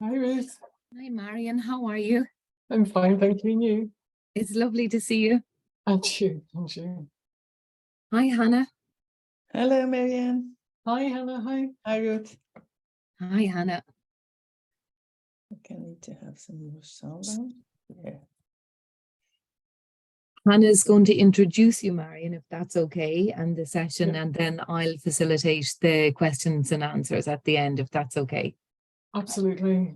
Hi, Ruth. Hi, Marian. How are you? I'm fine, thank you. And you? It's lovely to see you. And you. Hi, Hannah. Hello, Marian. Hi, Hannah. Hi. Hi, Ruth. Hi, Hannah. Okay, I need to have some more sound on. Yeah. Hannah's going to introduce you, Marian, if that's okay, and the session, Yeah. and then I'll facilitate the questions and answers at the end, if that's okay. Absolutely.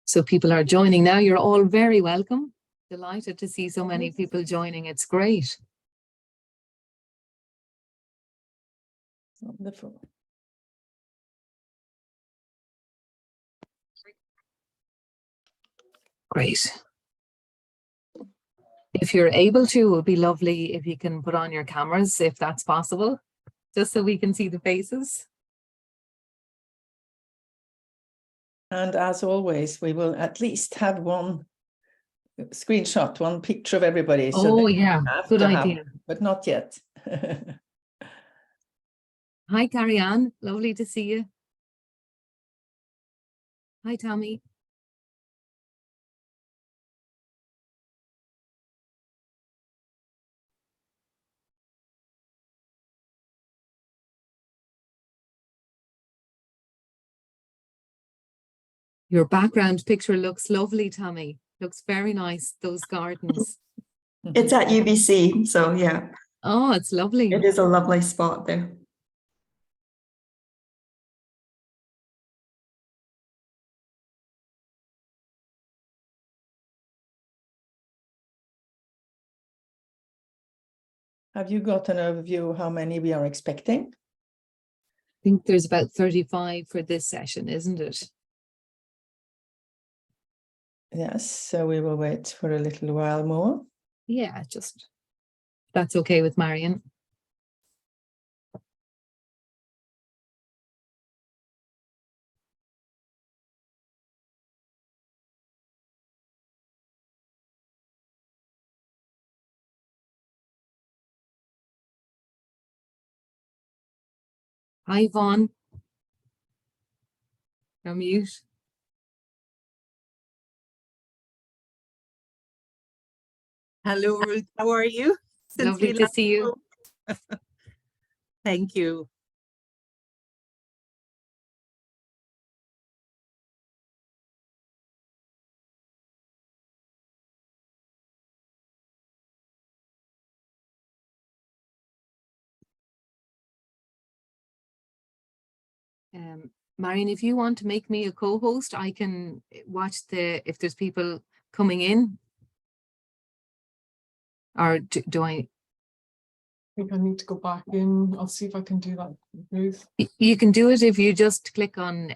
So people are joining now. You're all very welcome. Delighted to see so many people joining. It's great. Wonderful. Great. If you're able to, it would be lovely if you can put on your cameras, if that's possible, just so we can see the faces. And as always, we will at least have one screenshot, one picture of everybody. Oh, yeah, good idea. But not yet. Hi, Marian. Lovely to see you. Hi, Tommy. Your background picture looks lovely, Tommy. Looks very nice, those gardens. It's at UBC, so yeah. Oh, it's lovely. It is a lovely spot there. Have you got an overview of how many we are expecting? I think there's about 35 for this session, isn't it? Yes, so we will wait for a little while more. Yeah, just that's okay with Marian. Hi, Yvonne. You're mute. Hello, Ruth. How are you? Lovely to see you. Thank you. Marian, if you want to make me a co-host, I can watch if there's people coming in. Or do I? I think I need to go back in. I'll see if I can do that, Ruth. You can do it if you just click on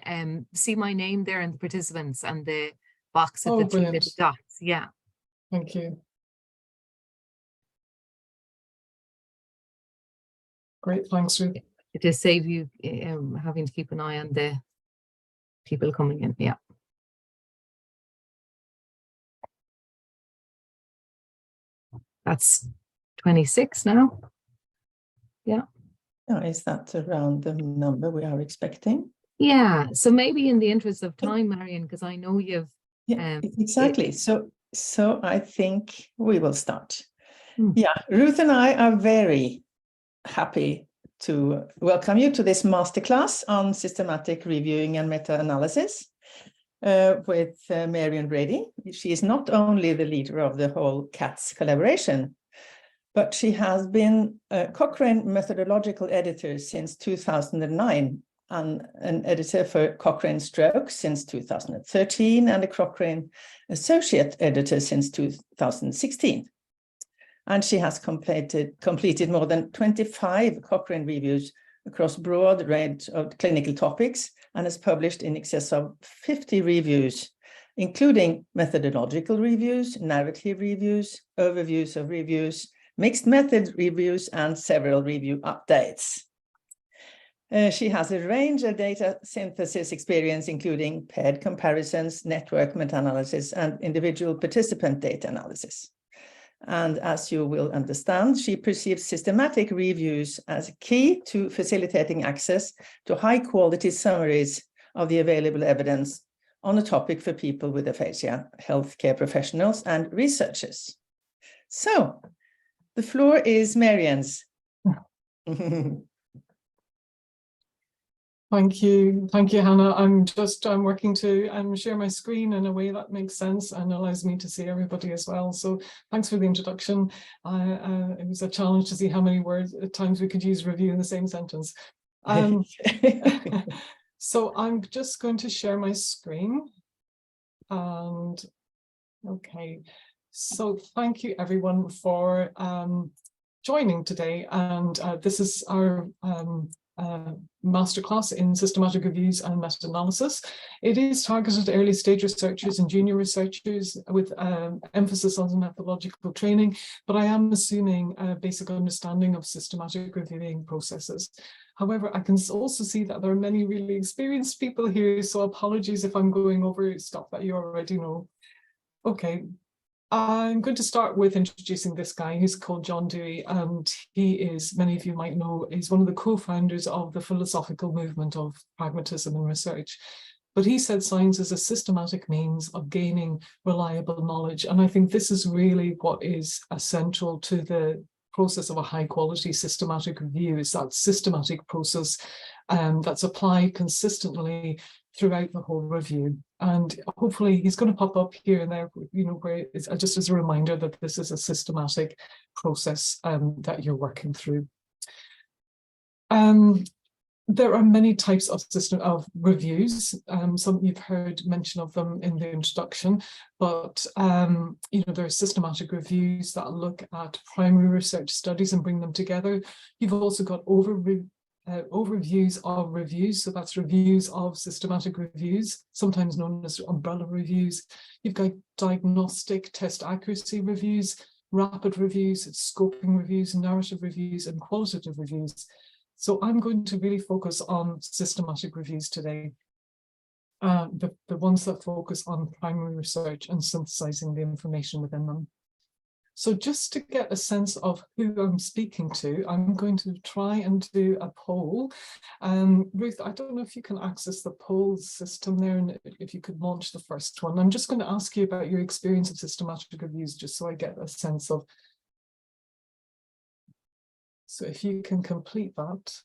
see my name there and the participants and the box at the three little dots. Yeah. Thank you. Great, thanks, Ruth. To save you having to keep an eye on the people coming in. Yeah. That's 26 now. Yeah. Oh, is that around the number we are expecting? Yeah. So maybe in the interest of time, Marian, because I know you've. Yeah, exactly. So I think we will start. Yeah, Ruth and I are very happy to welcome you to this masterclass on systematic reviewing and meta-analysis with Marian Brady. She is not only the leader of the whole CATS collaboration, but she has been a Cochrane methodological editor since 2009 and an editor for Cochrane Stroke since 2013 and a Cochrane associate editor since 2016. And she has completed more than 25 Cochrane reviews across broad range of clinical topics and has published in excess of 50 reviews, including methodological reviews, narrative reviews, overviews of reviews, mixed method reviews, and several review updates. She has a range of data synthesis experience, including paired comparisons, network meta-analysis, and individual participant data analysis. And as you will understand, she perceives systematic reviews as key to facilitating access to high-quality summaries of the available evidence on a topic for people with aphasia, healthcare professionals, and researchers. So, the floor is Marian's. Thank you, Hannah. I'm working to share my screen in a way that makes sense and allows me to see everybody as well. So thanks for the introduction. It was a challenge to see how many words at times we could use review in the same sentence. So I'm just going to share my screen. And okay, so thank you everyone for joining today. And this is our masterclass in systematic reviews and meta-analysis. It is targeted at early stage researchers and junior researchers with emphasis on methodological training, but I am assuming a basic understanding of systematic reviewing processes. However, I can also see that there are many really experienced people here, so apologies if I'm going over stuff that you already know. Okay. I'm going to start with introducing this guy who's called John Dewey, and he is, many of you might know, is one of the co-founders of the philosophical movement of pragmatism in research. But he said science is a systematic means of gaining reliable knowledge. And I think this is really what is essential to the process of a high quality systematic review, is that systematic process that's applied consistently throughout the whole review. And hopefully he's going to pop up here and there, you know, where it's just as a reminder that this is a systematic process that you're working through. There are many types of reviews. Some you've heard mention of them in the introduction, but you know, there are systematic reviews that look at primary research studies and bring them together. You've also got overviews of reviews, so that's reviews of systematic reviews, sometimes known as umbrella reviews. You've got diagnostic test accuracy reviews, rapid reviews, scoping reviews, narrative reviews, and qualitative reviews. So I'm going to really focus on systematic reviews today, the ones that focus on primary research and synthesizing the information within them. So just to get a sense of who I'm speaking to, I'm going to try and do a poll. Ruth, I don't know if you can access the poll system there, and if you could launch the first one. I'm just going to ask you about your experience of systematic reviews, just so I get a sense of. So if you can complete that.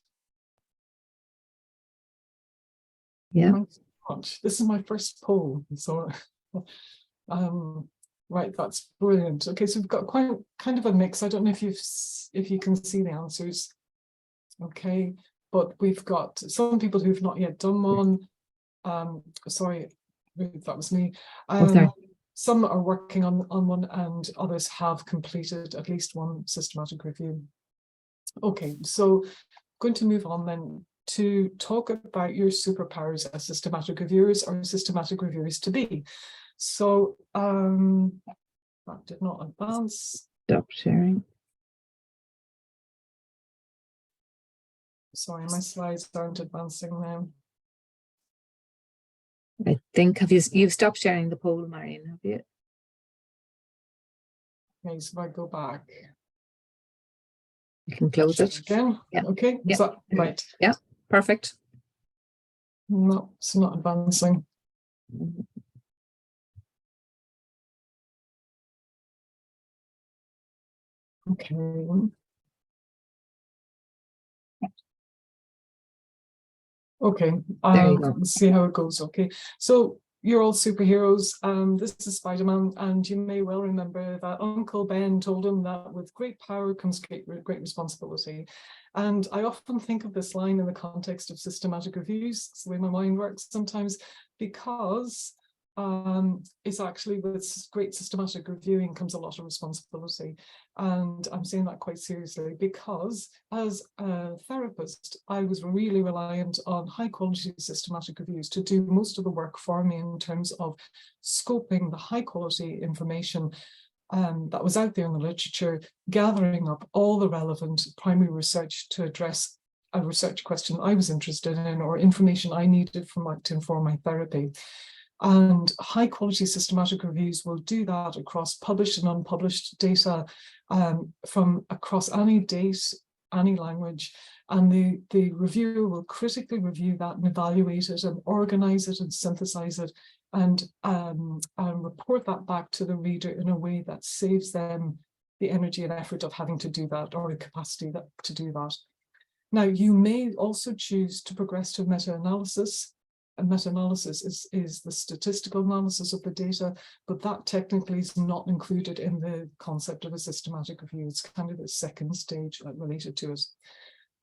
Yeah. Thanks so much. This is my first poll, so right, that's brilliant. Okay, so we've got quite kind of a mix. I don't know if you can see the answers. Okay, but we've got some people who've not yet done one. Sorry, that was me. Some are working on one, and others have completed at least one systematic review. Okay, so I'm going to move on then to talk about your superpowers as systematic reviewers or systematic reviewers to be. So that did not advance. Stop sharing. Sorry, my slides aren't advancing now. I think you've stopped sharing the poll, Marian, have you? Okay, so if I go back. You can close it again. Yeah. Okay, is that right? Yeah, perfect. No, it's not advancing. Okay. Okay, let's see how it goes. Okay, so you're all superheroes. This is Spider-Man, and you may well remember that Uncle Ben told him that with great power comes great responsibility. And I often think of this line in the context of systematic reviews. It's the way my mind works sometimes, because it's actually with great systematic reviewing comes a lot of responsibility. And I'm saying that quite seriously, because as a therapist, I was really reliant on high quality systematic reviews to do most of the work for me in terms of scoping the high quality information that was out there in the literature, gathering up all the relevant primary research to address a research question I was interested in or information I needed to inform my therapy. And high quality systematic reviews will do that across published and unpublished data from across any date, any language. And the reviewer will critically review that and evaluate it and organize it and synthesize it and report that back to the reader in a way that saves them the energy and effort of having to do that, or the capacity to do that. Now, you may also choose to progress to meta-analysis. A meta-analysis is the statistical analysis of the data, but that technically is not included in the concept of a systematic review. It's kind of the second stage related to it.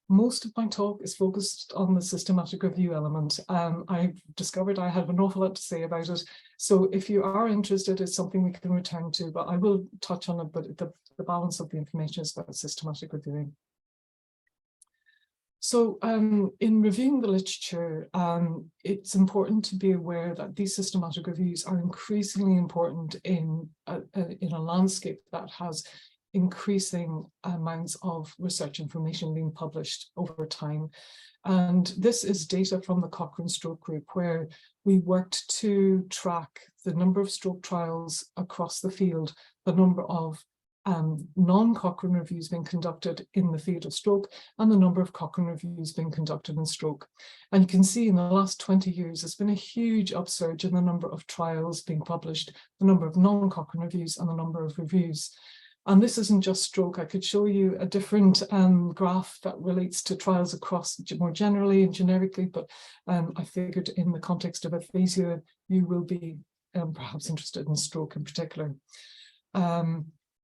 Most of my talk is focused on the systematic review element. I've discovered I have an awful lot to say about it. So if you are interested, it's something we can return to, but I will touch on it, but the balance of the information is about systematic reviewing. So in reviewing the literature, it's important to be aware that these systematic reviews are increasingly important in a landscape that has increasing amounts of research information being published over time. And this is data from the Cochrane Stroke Group, where we worked to track the number of stroke trials across the field, the number of non-Cochrane reviews being conducted in the field of stroke, and the number of Cochrane reviews being conducted in stroke. And you can see in the last 20 years, there's been a huge upsurge in the number of trials being published, the number of non-Cochrane reviews, and the number of reviews. And this isn't just stroke. I could show you a different graph that relates to trials across more generally and generically, but I figured in the context of aphasia, you will be perhaps interested in stroke in particular.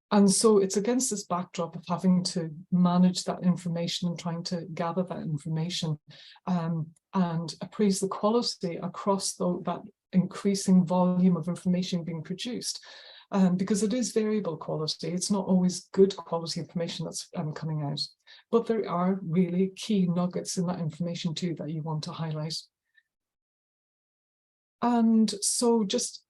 And so it's against this backdrop of having to manage that information and trying to gather that information and appraise the quality across that increasing volume of information being produced. Because it is variable quality. It's not always good quality information that's coming out, but there are really key nuggets in that information too that you want to highlight. And so just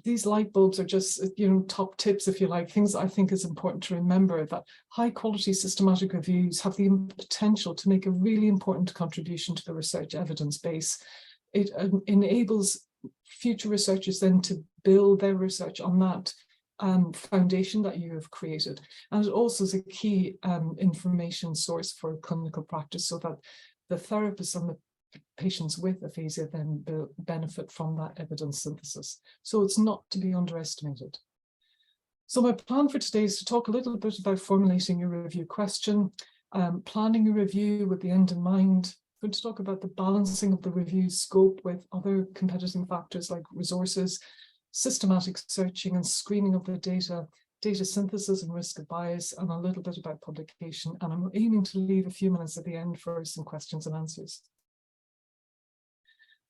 these light bulbs are just, top tips, if you like, things that I think is important to remember, that high quality systematic reviews have the potential to make a really important contribution to the research evidence base. It enables future researchers then to build their research on that foundation that you have created. And it also is a key information source for clinical practice, so that the therapists and the patients with aphasia then benefit from that evidence synthesis. So it's not to be underestimated. So my plan for today is to talk a little bit about formulating your review question, planning a review with the end in mind. I'm going to talk about the balancing of the review scope with other competing factors like resources, systematic searching and screening of the data, data synthesis and risk of bias, and a little bit about publication. And I'm aiming to leave a few minutes at the end for some questions and answers.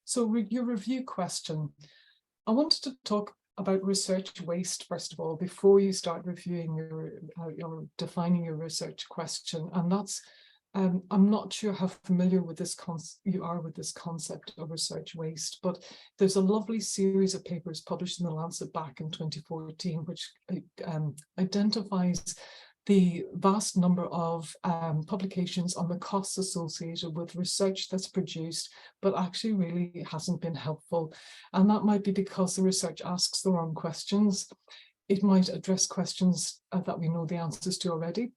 So your review question. I wanted to talk about research waste, first of all, before you start reviewing your defining your research question. And that's, I'm not sure how familiar with this you are with this concept of research waste, but there's a lovely series of papers published in the Lancet back in 2014, which identifies the vast number of publications on the costs associated with research that's produced, but actually really hasn't been helpful. And that might be because the research asks the wrong questions. It might address questions that we know the answers to already.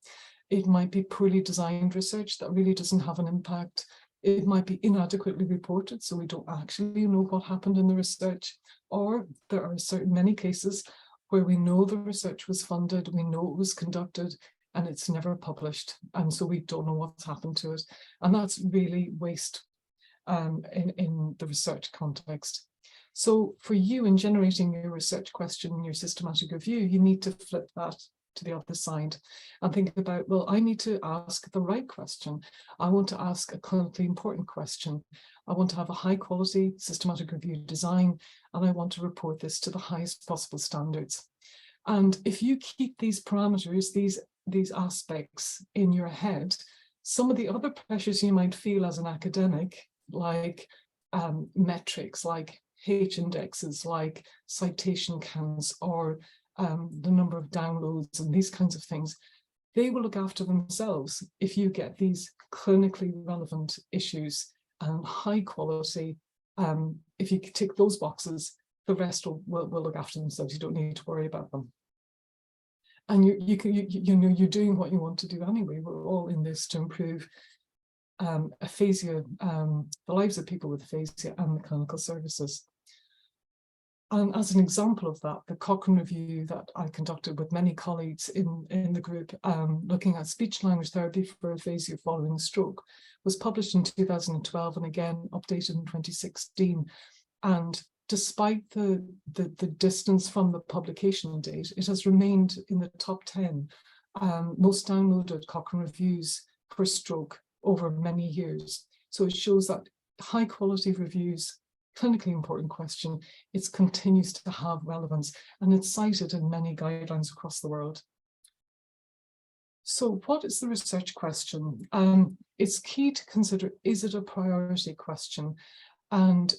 It might be poorly designed research that really doesn't have an impact. It might be inadequately reported, so we don't actually know what happened in the research. Or there are many cases where we know the research was funded, we know it was conducted, and it's never published. And so we don't know what's happened to it. And that's really waste in the research context. So for you, in generating your research question in your systematic review, you need to flip that to the other side and think about, well, I need to ask the right question. I want to ask a clinically important question. I want to have a high quality systematic review design, and I want to report this to the highest possible standards. And if you keep these parameters, these aspects in your head, some of the other pressures you might feel as an academic, like metrics, like H indexes, like citation counts, or the number of downloads and these kinds of things, they will look after themselves if you get these clinically relevant issues and high quality if you tick those boxes, the rest will look after themselves. You don't need to worry about them. And you're doing what you want to do anyway. We're all in this to improve aphasia, the lives of people with aphasia and the clinical services. And as an example of that, the Cochrane review that I conducted with many colleagues in the group, looking at speech language therapy for aphasia following stroke, was published in 2012 and again updated in 2016. And despite the distance from the publication date, it has remained in the top 10 most downloaded Cochrane reviews for stroke over many years. So it shows that high quality reviews, clinically important question, it continues to have relevance, and it's cited in many guidelines across the world. So what is the research question? It's key to consider, is it a priority question? And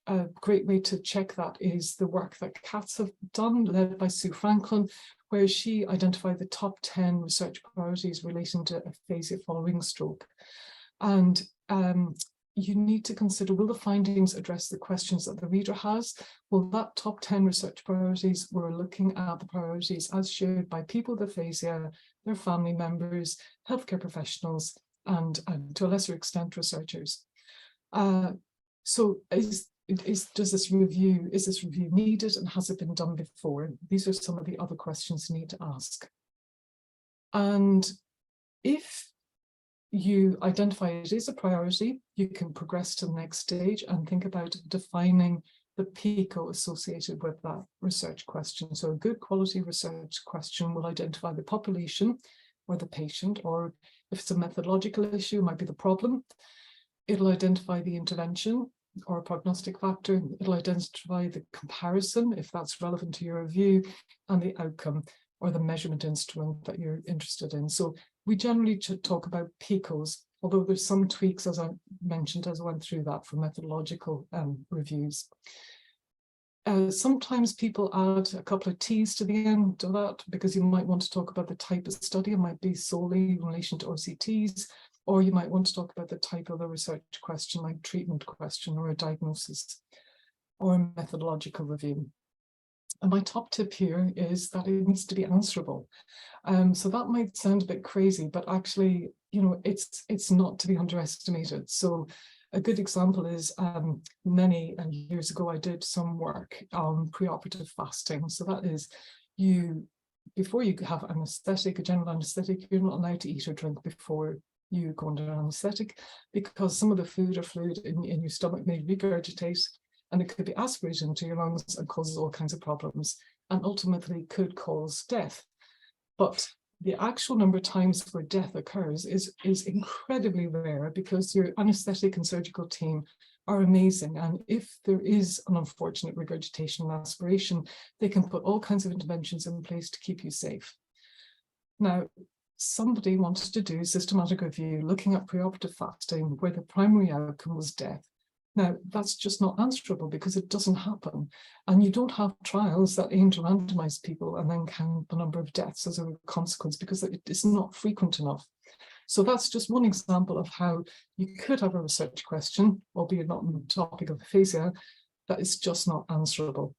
a great way to check that is the work that CATS have done, led by Sue Franklin, where she identified the top 10 research priorities relating to aphasia following stroke. And you need to consider, will the findings address the questions that the reader has? Well, that top 10 research priorities, we're looking at the priorities as shared by people with aphasia, their family members, healthcare professionals, and to a lesser extent, researchers. So is this review needed, and has it been done before? These are some of the other questions you need to ask. And if you identify it is a priority, you can progress to the next stage and think about defining the PICO associated with that research question. So a good quality research question will identify the population or the patient, or if it's a methodological issue, it might be the problem. It'll identify the intervention or a prognostic factor. It'll identify the comparison, if that's relevant to your review, and the outcome or the measurement instrument that you're interested in. So we generally should talk about PICOs, although there's some tweaks, as I mentioned, as I went through that, for methodological reviews. Sometimes people add a couple of T's to the end of that, because you might want to talk about the type of study. It might be solely in relation to OCTs, or you might want to talk about the type of a research question, like treatment question or a diagnosis or a methodological review. And my top tip here is that it needs to be answerable. So that might sound a bit crazy, but actually, you know, it's not to be underestimated. So a good example is many years ago, I did some work on preoperative fasting. So that is, before you have anesthetic, a general anesthetic, you're not allowed to eat or drink before you go under anesthetic, because some of the food or fluid in your stomach may regurgitate, and it could be aspirated into your lungs and causes all kinds of problems, and ultimately could cause death. But the actual number of times where death occurs is incredibly rare, because your anesthetic and surgical team are amazing. And if there is an unfortunate regurgitation and aspiration, they can put all kinds of interventions in place to keep you safe. Now, somebody wanted to do a systematic review looking at preoperative fasting where the primary outcome was death. Now, that's just not answerable, because it doesn't happen. And you don't have trials that aim to randomize people and then count the number of deaths as a consequence, because it is not frequent enough. So that's just one example of how you could have a research question, albeit not on the topic of aphasia, that is just not answerable.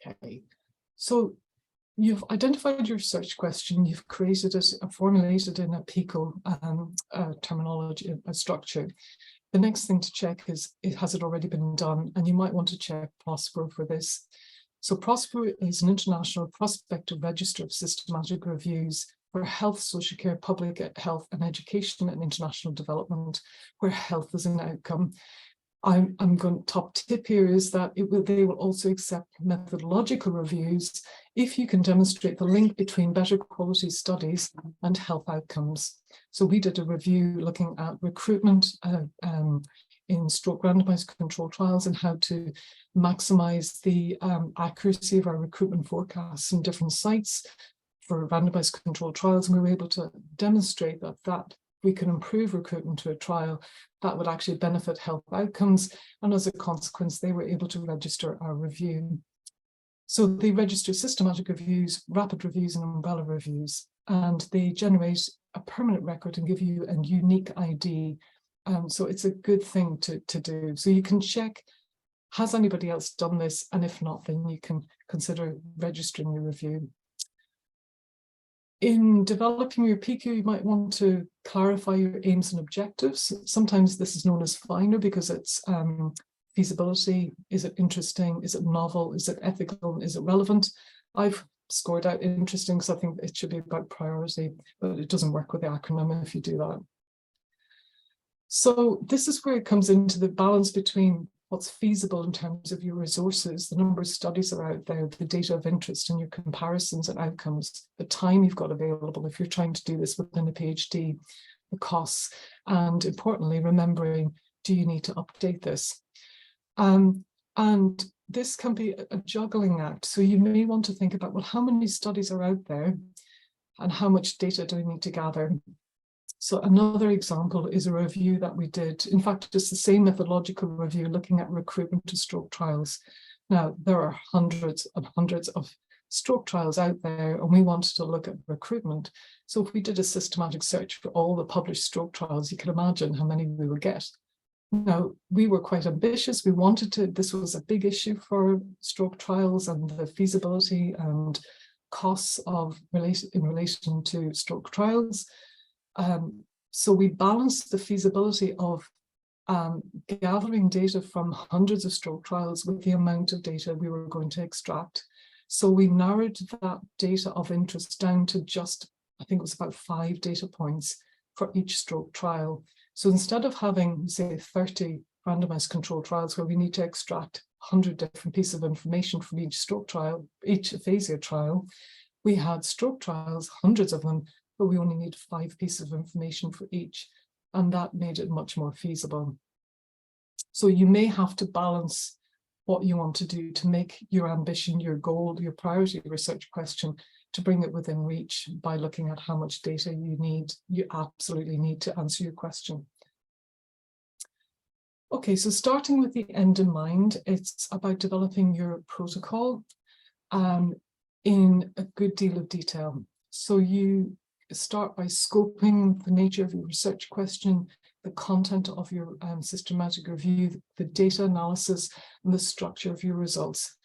Okay, so you've identified your research question, you've created it, formulated in a PICO terminology, a structure. The next thing to check is, has it already been done? And you might want to check PROSPER for this. So PROSPER is an international prospective register of systematic reviews for health, social care, public health and education and international development, where health is an outcome. I'm going, top tip here is that they will also accept methodological reviews if you can demonstrate the link between better quality studies and health outcomes. So we did a review looking at recruitment in stroke randomized controlled trials and how to maximize the accuracy of our recruitment forecasts in different sites for randomized controlled trials. And we were able to demonstrate that we can improve recruitment to a trial that would actually benefit health outcomes. And as a consequence, they were able to register our review. So they register systematic reviews, rapid reviews, and umbrella reviews. And they generate a permanent record and give you a unique ID So it's a good thing to do. So you can check, has anybody else done this? And if not, then you can consider registering your review. In developing your PICO, you might want to clarify your aims and objectives. Sometimes this is known as FINDER because it's feasibility. Is it interesting? Is it novel? Is it ethical? Is it relevant? I've scored out interesting because I think it should be about priority, but it doesn't work with the acronym if you do that. So this is where it comes into the balance between what's feasible in terms of your resources, the number of studies that are out there, the data of interest and your comparisons and outcomes, the time you've got available if you're trying to do this within a PhD, the costs, and importantly, remembering, do you need to update this? And this can be a juggling act. So you may want to think about, well, how many studies are out there and how much data do we need to gather? So another example is a review that we did. In fact, it's the same methodological review looking at recruitment to stroke trials. Now, there are hundreds and hundreds of stroke trials out there, and we wanted to look at recruitment. So if we did a systematic search for all the published stroke trials, you can imagine how many we would get. Now, we were quite ambitious. We wanted to, this was a big issue for stroke trials and the feasibility and costs of in relation to stroke trials. So we balanced the feasibility of gathering data from hundreds of stroke trials with the amount of data we were going to extract. So we narrowed that data of interest down to just, I think it was about 5 data points for each stroke trial. So instead of having, say, 30 randomized controlled trials where we need to extract 100 different pieces of information from each stroke trial, each aphasia trial, we had stroke trials, hundreds of them, but we only need 5 pieces of information for each, and that made it much more feasible. So you may have to balance what you want to do to make your ambition, your goal, your priority research question, to bring it within reach by looking at how much data you absolutely need to answer your question. Okay, so starting with the end in mind, it's about developing your protocol in a good deal of detail. So you start by scoping the nature of your research question, the content of your systematic review, the data analysis, and the structure of your results.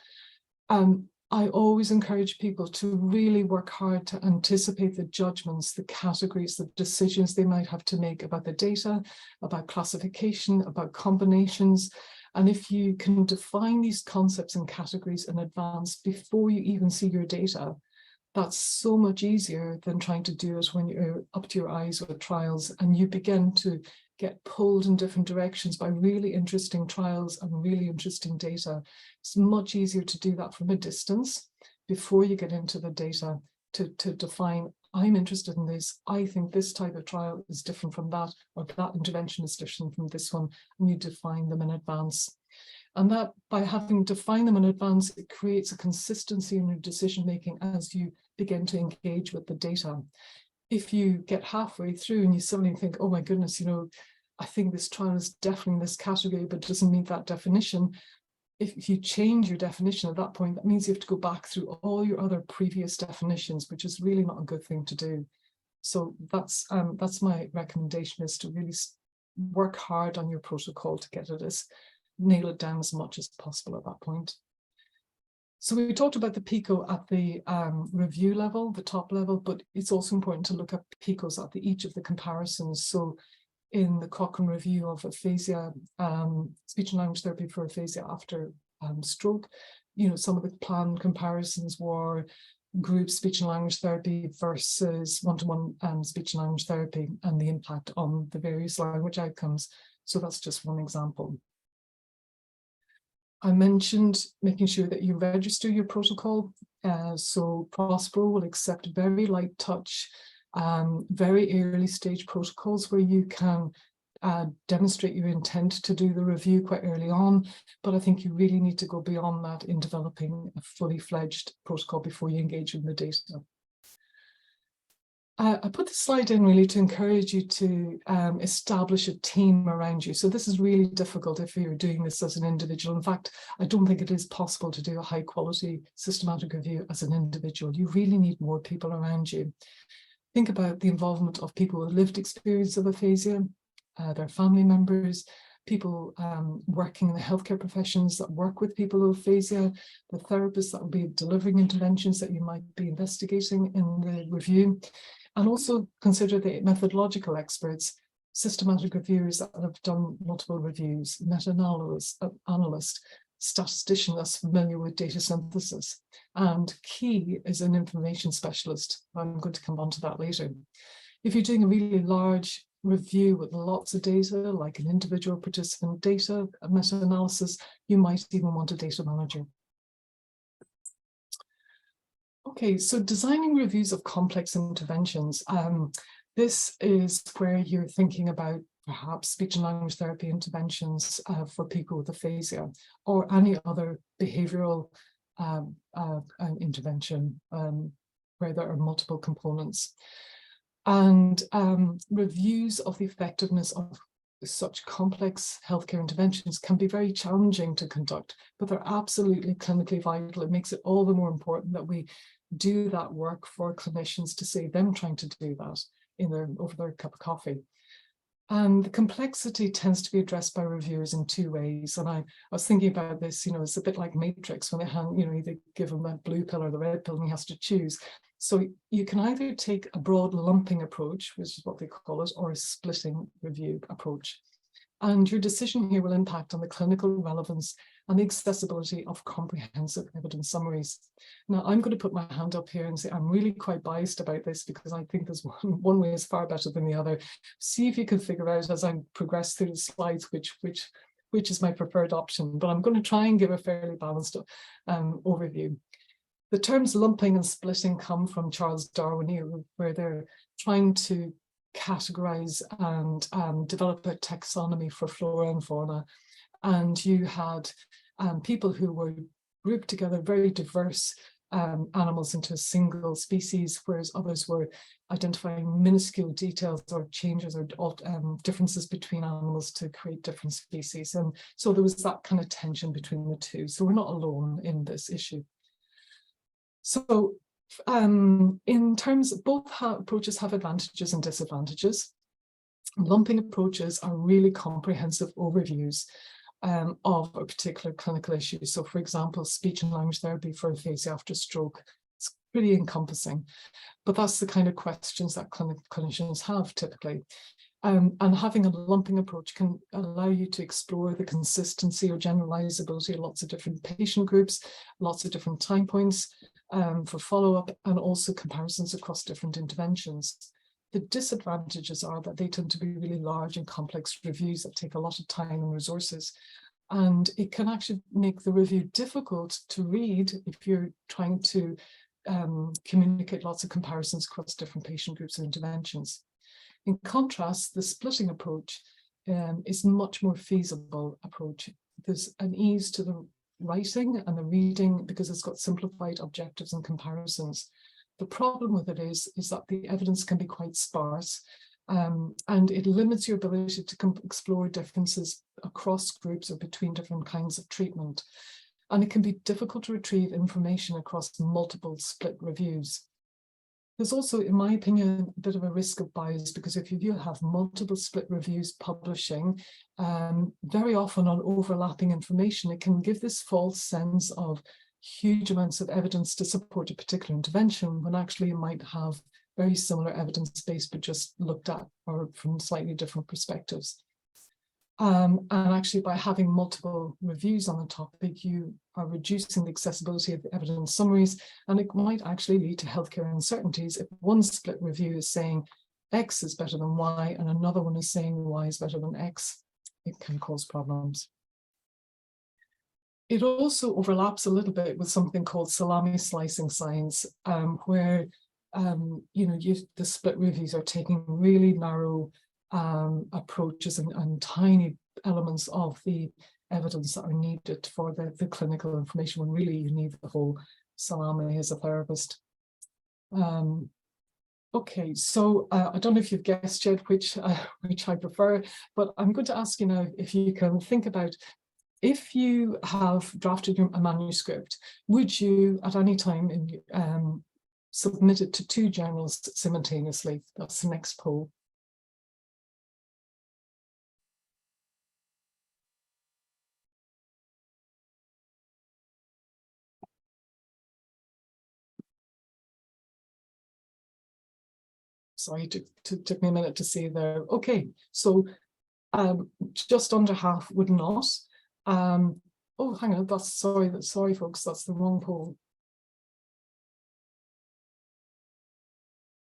I always encourage people to really work hard to anticipate the judgments, the categories, the decisions they might have to make about the data, about classification, about combinations. And if you can define these concepts and categories in advance before you even see your data, that's so much easier than trying to do it when you're up to your eyes with trials and you begin to get pulled in different directions by really interesting trials and really interesting data. It's much easier to do that from a distance before you get into the data to define, I'm interested in this, I think this type of trial is different from that, or that intervention is different from this one, and you define them in advance. And that by having defined them in advance, it creates a consistency in your decision-making as you begin to engage with the data. If you get halfway through and you suddenly think, oh my goodness, you know, I think this trial is definitely in this category, but doesn't meet that definition. If you change your definition at that point, that means you have to go back through all your other previous definitions, which is really not a good thing to do. So that's my recommendation, is to really work hard on your protocol to get it nail it down as much as possible at that point. So we talked about the PICO at the review level, the top level, but it's also important to look at PICOs at each of the comparisons. So in the Cochrane review of aphasia, speech and language therapy for aphasia after stroke, you know, some of the planned comparisons were group speech and language therapy versus one-to-one speech and language therapy and the impact on the various language outcomes. So that's just one example. I mentioned making sure that you register your protocol. So Prospero will accept very light touch, very early stage protocols where you can demonstrate your intent to do the review quite early on. But I think you really need to go beyond that in developing a fully fledged protocol before you engage in the data. I put this slide in really to encourage you to establish a team around you. So this is really difficult if you're doing this as an individual. In fact, I don't think it is possible to do a high quality systematic review as an individual. You really need more people around you. Think about the involvement of people with lived experience of aphasia, their family members, people working in the healthcare professions that work with people with aphasia, the therapists that will be delivering interventions that you might be investigating in the review, and also consider the methodological experts, systematic reviewers that have done multiple reviews, meta-analyst, statistician that's familiar with data synthesis, and key is an information specialist. I'm going to come on to that later. If you're doing a really large review with lots of data, like an individual participant data, a meta-analysis, you might even want a data manager. Okay, so designing reviews of complex interventions. This is where you're thinking about perhaps speech and language therapy interventions for people with aphasia, or any other behavioral intervention where there are multiple components. And reviews of the effectiveness of such complex healthcare interventions can be very challenging to conduct, but they're absolutely clinically vital. It makes it all the more important that we do that work for clinicians to save them trying to do that over their cup of coffee. And the complexity tends to be addressed by reviewers in two ways. And I was thinking about this, it's a bit like Matrix when they either give him the blue pill or the red pill and he has to choose. So you can either take a broad lumping approach, which is what they call it, or a splitting review approach. And your decision here will impact on the clinical relevance and the accessibility of comprehensive evidence summaries. Now, I'm going to put my hand up here and say I'm really quite biased about this because I think there's one way is far better than the other. See if you can figure out as I progress through the slides which is my preferred option, but I'm going to try and give a fairly balanced overview. The terms lumping and splitting come from Charles Darwin, where they're trying to categorize and develop a taxonomy for flora and fauna. And you had people who were grouped together, very diverse animals into a single species, whereas others were identifying minuscule details or changes or differences between animals to create different species. And so there was that kind of tension between the two. So we're not alone in this issue. So in terms, both approaches have advantages and disadvantages. Lumping approaches are really comprehensive overviews of a particular clinical issue. So for example, speech and language therapy for aphasia after stroke, it's pretty encompassing, but that's the kind of questions that clinicians have typically. And having a lumping approach can allow you to explore the consistency or generalizability of lots of different patient groups, lots of different time points for follow-up, and also comparisons across different interventions. The disadvantages are that they tend to be really large and complex reviews that take a lot of time and resources. And it can actually make the review difficult to read if you're trying to communicate lots of comparisons across different patient groups and interventions. In contrast, the splitting approach is a much more feasible approach. There's an ease to the writing and the reading because it's got simplified objectives and comparisons. The problem with it is that the evidence can be quite sparse and it limits your ability to explore differences across groups or between different kinds of treatment. And it can be difficult to retrieve information across multiple split reviews. There's also, in my opinion, a bit of a risk of bias because if you have multiple split reviews publishing, very often on overlapping information, it can give this false sense of huge amounts of evidence to support a particular intervention when actually you might have very similar evidence base but just looked at or from slightly different perspectives. And actually by having multiple reviews on the topic, you are reducing the accessibility of the evidence summaries, and it might actually lead to healthcare uncertainties. If one split review is saying X is better than Y and another one is saying Y is better than X, it can cause problems. It also overlaps a little bit with something called salami slicing science, where the split reviews are taking really narrow approaches and tiny elements of the evidence that are needed for the clinical information when really you need the whole salami as a therapist. Okay, so I don't know if you've guessed yet which I prefer, but I'm going to ask you now if you can think about if you have drafted a manuscript, would you at any time submit it to two journals simultaneously? That's the next poll. sorry, to took me a minute to see there. Okay, so just under half would not. Oh, hang on, that's sorry, folks, that's the wrong poll.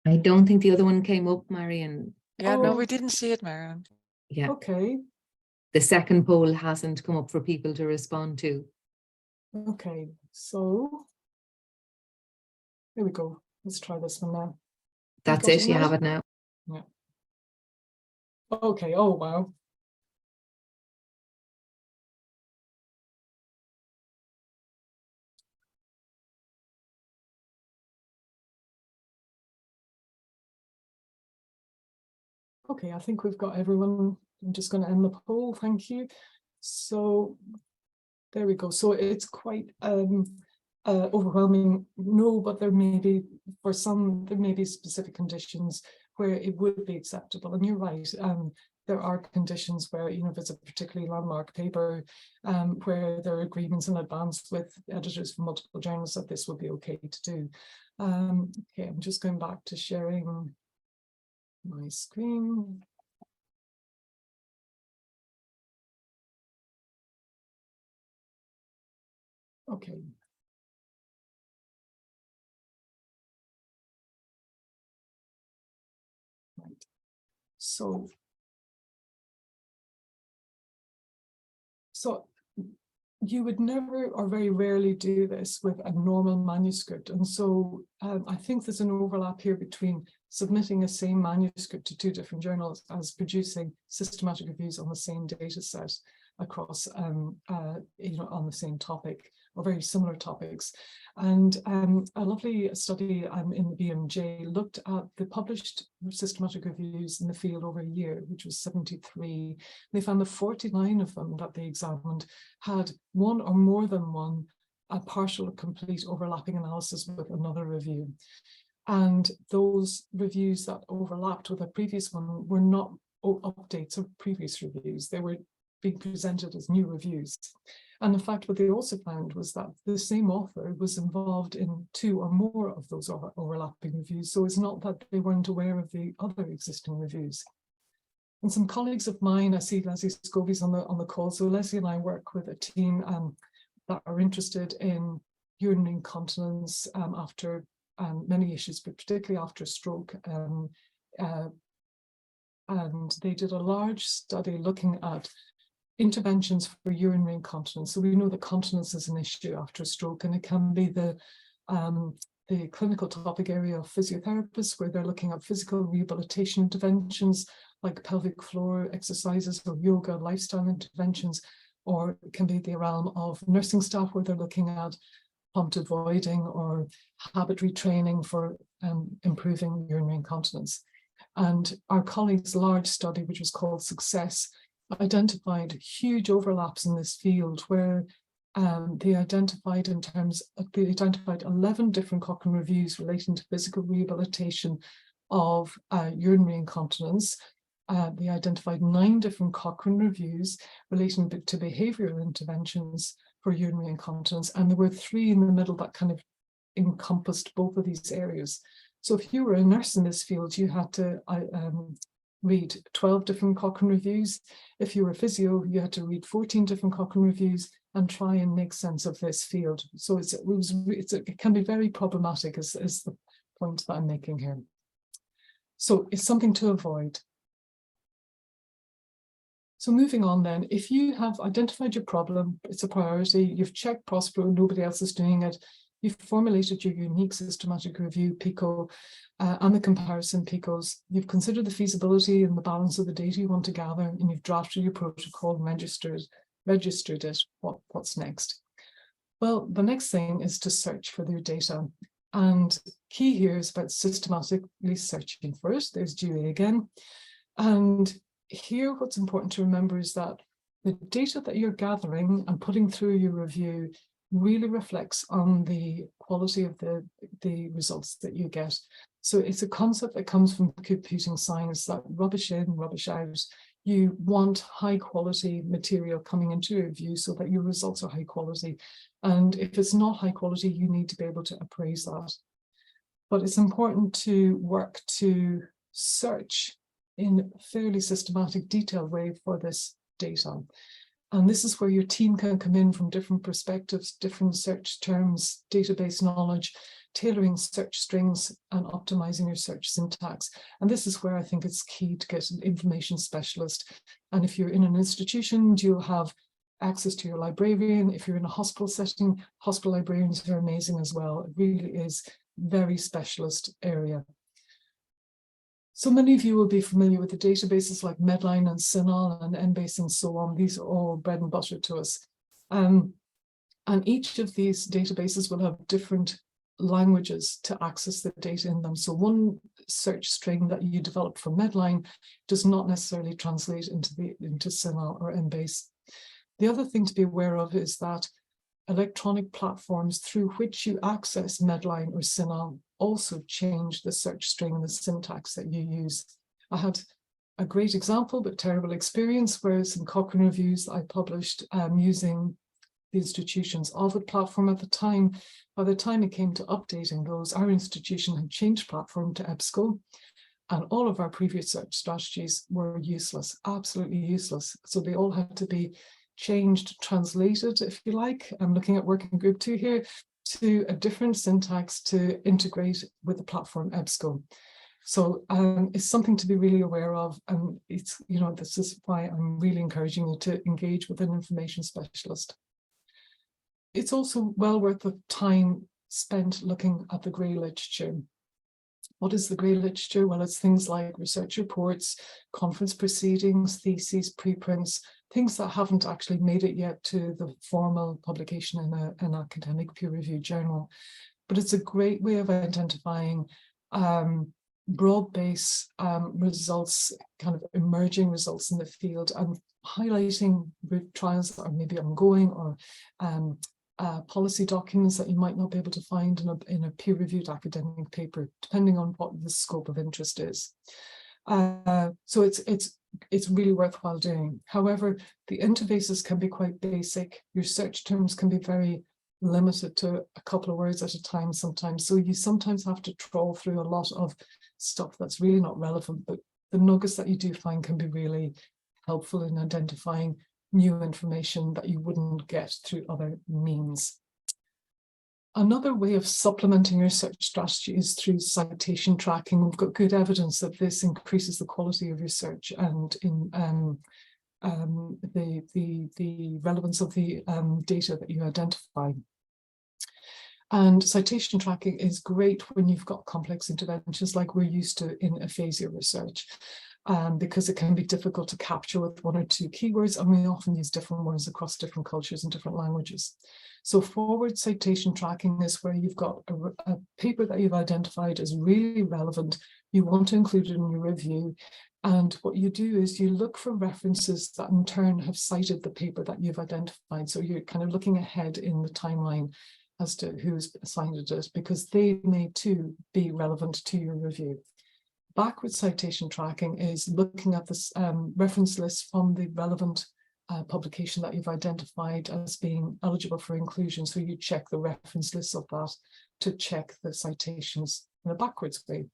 I don't think the other one came up, Marian. Yeah, no, Oh. we didn't see it, Marian. Yeah, Okay, the second poll hasn't come up for people to respond to. okay, so here we go. Let's try this one now. That's got it, it you now? have it now. Yeah. Okay, oh wow. Okay, I think we've got everyone. I'm just going to end the poll. Thank you. So there we go. So it's quite overwhelming. No, but there may be, for some, there may be specific conditions where it would be acceptable. And you're right. There are conditions where, you know, if it's a particularly landmark paper, where there are agreements in advance with editors from multiple journals that this would be okay to do. Okay, I'm just going back to sharing my screen. Okay. Right. So you would never or very rarely do this with a normal manuscript. And so I think there's an overlap here between submitting a same manuscript to 2 different journals as producing systematic reviews on the same data set across, you know, on the same topic or very similar topics. And a lovely study in the BMJ looked at the published systematic reviews in the field over a year, which was 73. They found that 49 of them that they examined had one or more than one a partial or complete overlapping analysis with another review. And those reviews that overlapped with a previous one were not updates of previous reviews. They were being presented as new reviews. And in fact, what they also found was that the same author was involved in 2 or more of those overlapping reviews. So it's not that they weren't aware of the other existing reviews. And some colleagues of mine, I see Leslie Scovey's on the call. So Leslie and I work with a team that are interested in urinary incontinence after many issues, but particularly after stroke. And they did a large study looking at interventions for urinary incontinence. So we know that continence is an issue after a stroke, and it can be the clinical topic area of physiotherapists, where they're looking at physical rehabilitation interventions like pelvic floor exercises or yoga lifestyle interventions, or it can be the realm of nursing staff where they're looking at prompt avoiding or habit retraining for improving urinary incontinence. And our colleagues' large study, which was called Success, identified huge overlaps in this field where they identified 11 different Cochrane reviews relating to physical rehabilitation of urinary incontinence. They identified 9 different Cochrane reviews relating to behavioral interventions for urinary incontinence, and there were 3 in the middle that kind of encompassed both of these areas. So if you were a nurse in this field, you had to read 12 different Cochrane reviews. If you were a physio, you had to read 14 different Cochrane reviews and try and make sense of this field. So it can be very problematic, is the point that I'm making here. So it's something to avoid. So moving on then, if you have identified your problem, it's a priority, you've checked Prospero, nobody else is doing it, you've formulated your unique systematic review, PICO, and the comparison PICOs, you've considered the feasibility and the balance of the data you want to gather, and you've drafted your protocol and registered it, what's next? Well, the next thing is to search for their data. And key here is about systematically searching first. There's GA again. And here, what's important to remember is that the data that you're gathering and putting through your review really reflects on the quality of the results that you get. So it's a concept that comes from computing science, that rubbish in, rubbish out. You want high quality material coming into your review so that your results are high quality. And if it's not high quality, you need to be able to appraise that. But it's important to work to search in a fairly systematic, detailed way for this data. And this is where your team can come in from different perspectives, different search terms, database knowledge, tailoring search strings and optimizing your search syntax. And this is where I think it's key to get an information specialist. And if you're in an institution, you'll have access to your librarian. If you're in a hospital setting, hospital librarians are amazing as well. It really is very specialist area. So many of you will be familiar with the databases like Medline and CINAHL and Embase and so on. These are all bread and butter to us. And each of these databases will have different languages to access the data in them. So one search string that you develop for Medline does not necessarily translate into CINAHL or Embase. The other thing to be aware of is that electronic platforms through which you access Medline or CINAHL also change the search string and the syntax that you use. I had a great example, but terrible experience, where some Cochrane reviews I published using the institution's Ovid platform at the time. By the time it came to updating those, our institution had changed platform to EBSCO, and all of our previous search strategies were useless, absolutely useless. So they all had to be changed, translated, if you like. I'm looking at working group 2 here, to a different syntax to integrate with the platform EBSCO. So it's something to be really aware of, and it's, you know, this is why I'm really encouraging you to engage with an information specialist. It's also well worth the time spent looking at the grey literature. What is the grey literature? Well, it's things like research reports, conference proceedings, theses, preprints, things that haven't actually made it yet to the formal publication in an academic peer-reviewed journal. But it's a great way of identifying broad-based results, kind of emerging results in the field, and highlighting trials that are maybe ongoing, or policy documents that you might not be able to find in a peer-reviewed academic paper, depending on what the scope of interest is. So it's really worthwhile doing. However, the interfaces can be quite basic. Your search terms can be very limited to a couple of words at a time sometimes. So you sometimes have to trawl through a lot of stuff that's really not relevant, but the nuggets that you do find can be really helpful in identifying new information that you wouldn't get through other means. Another way of supplementing your search strategy is through citation tracking. We've got good evidence that this increases the quality of your search and in the relevance of the data that you identify. And citation tracking is great when you've got complex interventions like we're used to in aphasia research, because it can be difficult to capture with 1 or 2 keywords, and we often use different words across different cultures and different languages. So forward citation tracking is where you've got a paper that you've identified as really relevant. You want to include it in your review. And what you do is you look for references that in turn have cited the paper that you've identified. So you're kind of looking ahead in the timeline as to who's cited it, because they may too be relevant to your review. Backward citation tracking is looking at this reference list from the relevant publication that you've identified as being eligible for inclusion. So you check the reference list of that to check the citations in a backwards way.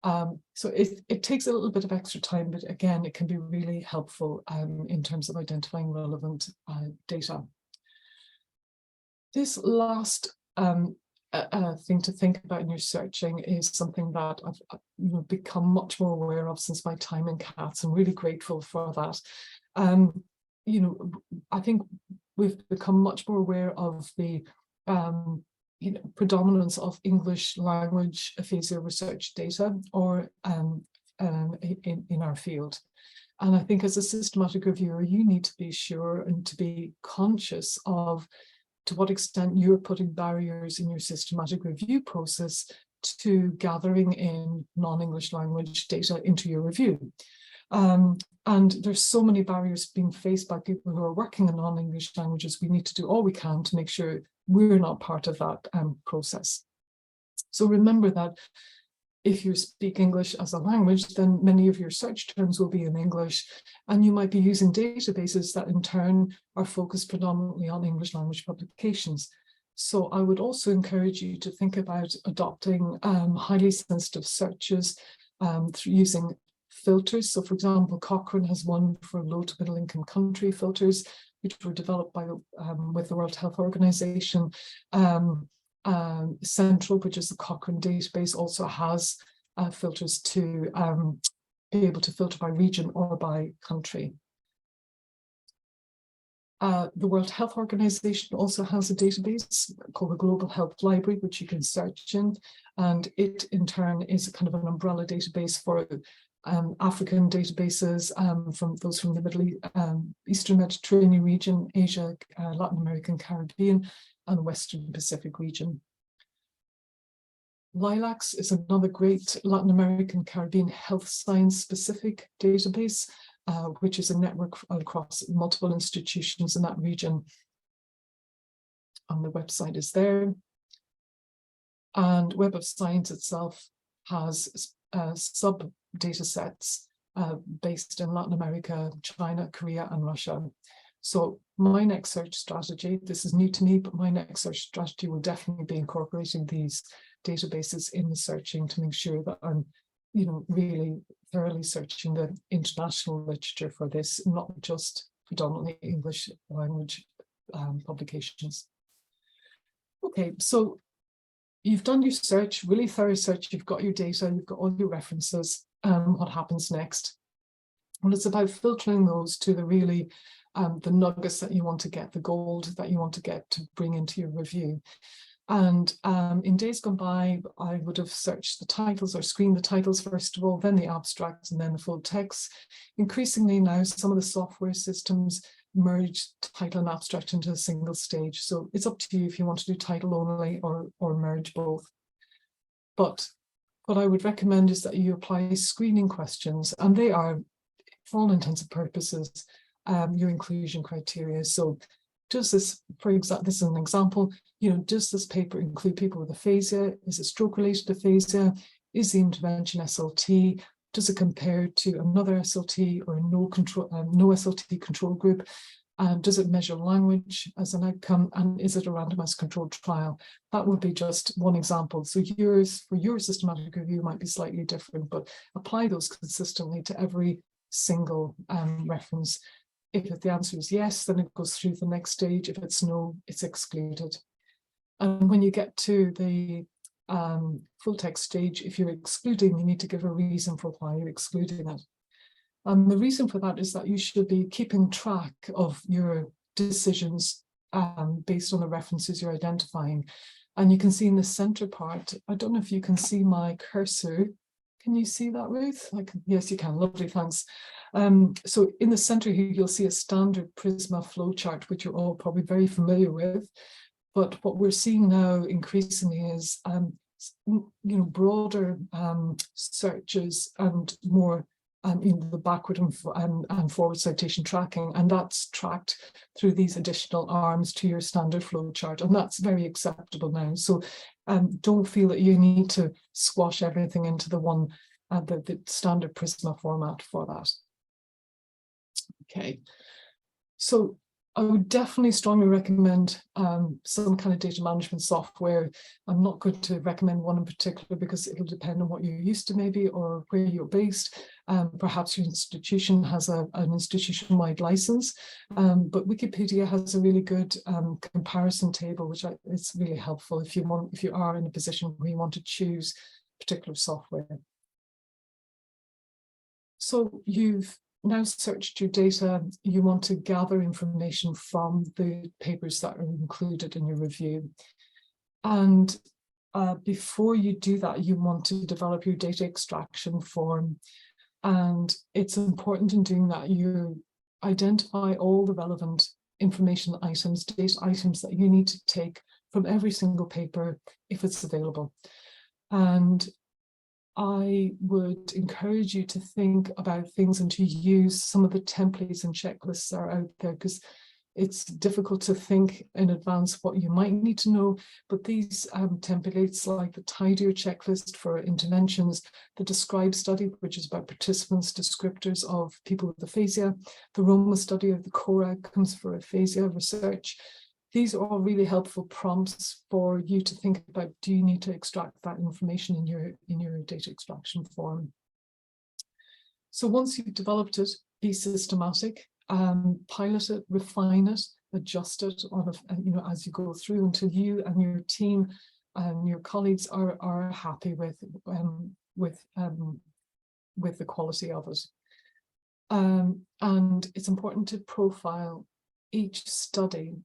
So it takes a little bit of extra time, but again, it can be really helpful in terms of identifying relevant data. This last thing to think about in your searching is something that I've become much more aware of since my time in CATS. I'm really grateful for that. I think we've become much more aware of the predominance of English language aphasia research data or in our field. And I think as a systematic reviewer, you need to be sure and to be conscious of to what extent you're putting barriers in your systematic review process to gathering in non-English language data into your review. And there's so many barriers being faced by people who are working in non-English languages. We need to do all we can to make sure we're not part of that process. So remember that if you speak English as a language, then many of your search terms will be in English, and you might be using databases that in turn are focused predominantly on English language publications. So I would also encourage you to think about adopting highly sensitive searches through using filters. So for example, Cochrane has one for low to middle income country filters, which were developed by with the World Health Organization. Central, which is the Cochrane database, also has filters to be able to filter by region or by country. The World Health Organization also has a database called the Global Health Library, which you can search in, and it in turn is a kind of an umbrella database for African databases, from those from the Eastern Mediterranean region, Asia, Latin American, Caribbean, and the Western Pacific region. LILACS is another great Latin American Caribbean health science specific database, which is a network across multiple institutions in that region. And the website is there. And Web of Science itself has sub data sets based in Latin America, China, Korea, and Russia. So my next search strategy, this is new to me, but my next search strategy will definitely be incorporating these databases in the searching to make sure that I'm, really thoroughly searching the international literature for this, not just predominantly English language publications. Okay, so you've done your search, really thorough search, you've got your data, you've got all your references. What happens next? Well, it's about filtering those to the really the nuggets that you want to get, the gold that you want to get to bring into your review. And in days gone by, I would have searched the titles or screened the titles first of all, then the abstracts, and then the full text. Increasingly now, some of the software systems merge title and abstract into a single stage. So it's up to you if you want to do title only or merge both. But what I would recommend is that you apply screening questions, and they are, for all intents and purposes, your inclusion criteria. So does this, for example, this is an example, does this paper include people with aphasia? Is it stroke-related aphasia? Is the intervention SLT? Does it compare to another SLT or no SLT control group? Does it measure language as an outcome? And is it a randomized controlled trial? That would be just one example. So yours, for your systematic review, might be slightly different, but apply those consistently to every single reference. If the answer is yes, then it goes through the next stage. If it's no, it's excluded. And when you get to the full text stage, if you're excluding, you need to give a reason for why you're excluding it. And the reason for that is that you should be keeping track of your decisions based on the references you're identifying. And you can see in the center part, I don't know if you can see my cursor. Can you see that, Ruth? Yes, you can. Lovely, thanks. So in the center here, you'll see a standard Prisma flowchart, which you're all probably very familiar with. But what we're seeing now increasingly is, broader searches and more the backward and forward citation tracking, and that's tracked through these additional arms to your standard flowchart, and that's very acceptable now. So don't feel that you need to squash everything into the one, the standard Prisma format for that. Okay, so I would definitely strongly recommend some kind of data management software. I'm not going to recommend one in particular because it'll depend on what you're used to maybe or where you're based. Perhaps your institution has an institution-wide license, but Wikipedia has a really good comparison table, which is really helpful if you are in a position where you want to choose particular software. So you've now searched your data, you want to gather information from the papers that are included in your review. And before you do that, you want to develop your data extraction form. And it's important in doing that you identify all the relevant information items, data items that you need to take from every single paper if it's available. And I would encourage you to think about things and to use some of the templates and checklists that are out there, because it's difficult to think in advance what you might need to know. But these templates, like the Tidier checklist for interventions, the Describe study, which is about participants' descriptors of people with aphasia, the Roma study of the core outcomes for aphasia research. These are all really helpful prompts for you to think about, do you need to extract that information in your data extraction form? So once you've developed it, be systematic, pilot it, refine it, adjust it on a, as you go through until you and your team and your colleagues are happy with the quality of it. And it's important to profile each study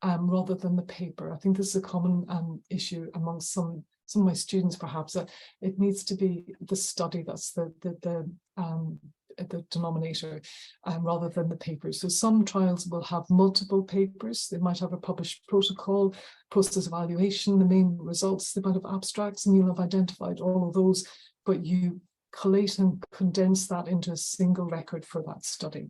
rather than the paper. I think this is a common issue amongst some of my students, perhaps, that it needs to be the study that's the denominator rather than the paper. So some trials will have multiple papers. They might have a published protocol, process evaluation, the main results. They might have abstracts, and you'll have identified all of those, but you collate and condense that into a single record for that study.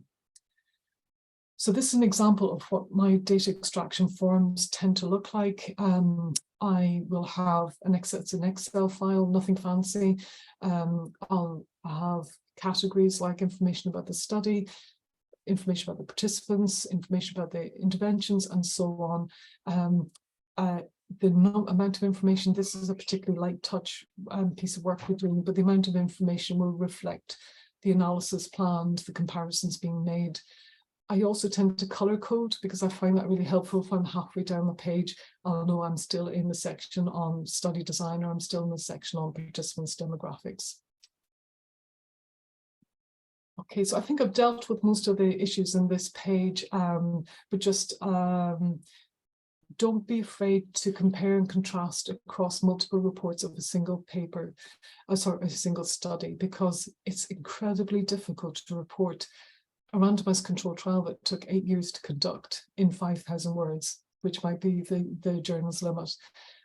So this is an example of what my data extraction forms tend to look like. I will have it's an Excel file, nothing fancy. I'll have categories like information about the study, information about the participants, information about the interventions, and so on. The amount of information, this is a particularly light touch piece of work we're doing, but the amount of information will reflect the analysis planned, the comparisons being made. I also tend to color code because I find that really helpful. If I'm halfway down the page, I'll know I'm still in the section on study design, or I'm still in the section on participants' demographics. Okay, so I think I've dealt with most of the issues in this page, but just don't be afraid to compare and contrast across multiple reports of a single paper, a single study, because it's incredibly difficult to report a randomized controlled trial that took 8 years to conduct in 5,000 words, which might be the journal's limit.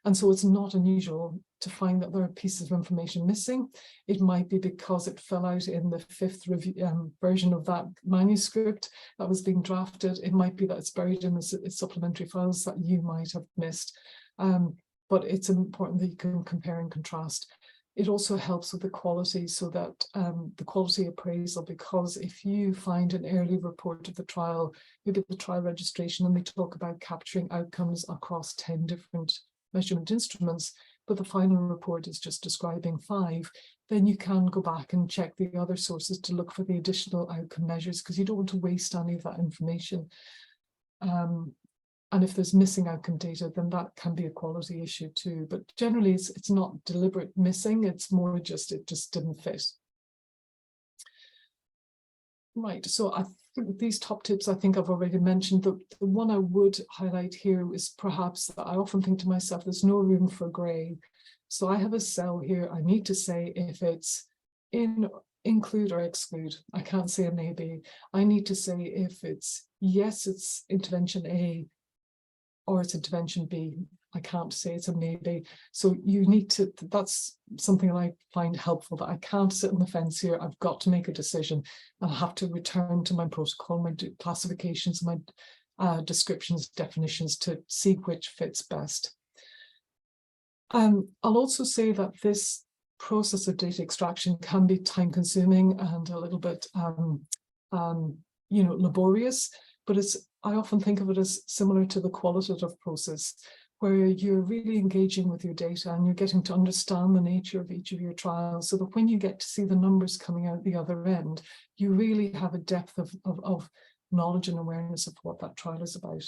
And so it's not unusual to find that there are pieces of information missing. It might be because it fell out in the 5th version of that manuscript that was being drafted. It might be that it's buried in the supplementary files that you might have missed. But it's important that you can compare and contrast. It also helps with the quality, so that the quality appraisal, because if you find an early report of the trial, you get the trial registration and they talk about capturing outcomes across 10 different measurement instruments, but the final report is just describing 5, then you can go back and check the other sources to look for the additional outcome measures, because you don't want to waste any of that information. And if there's missing outcome data, then that can be a quality issue too. But generally, it's not deliberate missing. It's more just, it just didn't fit. Right, so I think these top tips, I think I've already mentioned. The one I would highlight here is perhaps that I often think to myself, there's no room for grey. So I have a cell here. I need to say if it's include or exclude. I can't say a maybe. I need to say if it's yes, it's intervention A, or it's intervention B. I can't say it's a maybe. So you need to, that's something that I find helpful, that I can't sit on the fence here. I've got to make a decision. I'll have to return to my protocol, my classifications, my descriptions, definitions to see which fits best. I'll also say that this process of data extraction can be time consuming and a little bit laborious, but I often think of it as similar to the qualitative process, where you're really engaging with your data and you're getting to understand the nature of each of your trials, so that when you get to see the numbers coming out the other end, you really have a depth of knowledge and awareness of what that trial is about.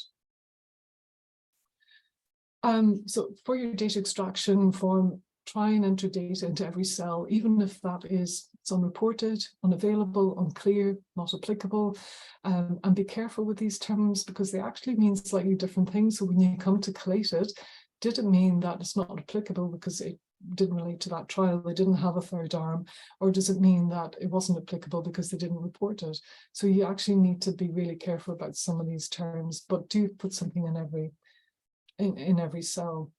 So for your data extraction form, try and enter data into every cell, even if that is it's unreported, unavailable, unclear, not applicable. And be careful with these terms, because they actually mean slightly different things. So when you come to collate it, did it mean that it's not applicable because it didn't relate to that trial, they didn't have a third arm, or does it mean that it wasn't applicable because they didn't report it? So you actually need to be really careful about some of these terms, but do put something in every cell.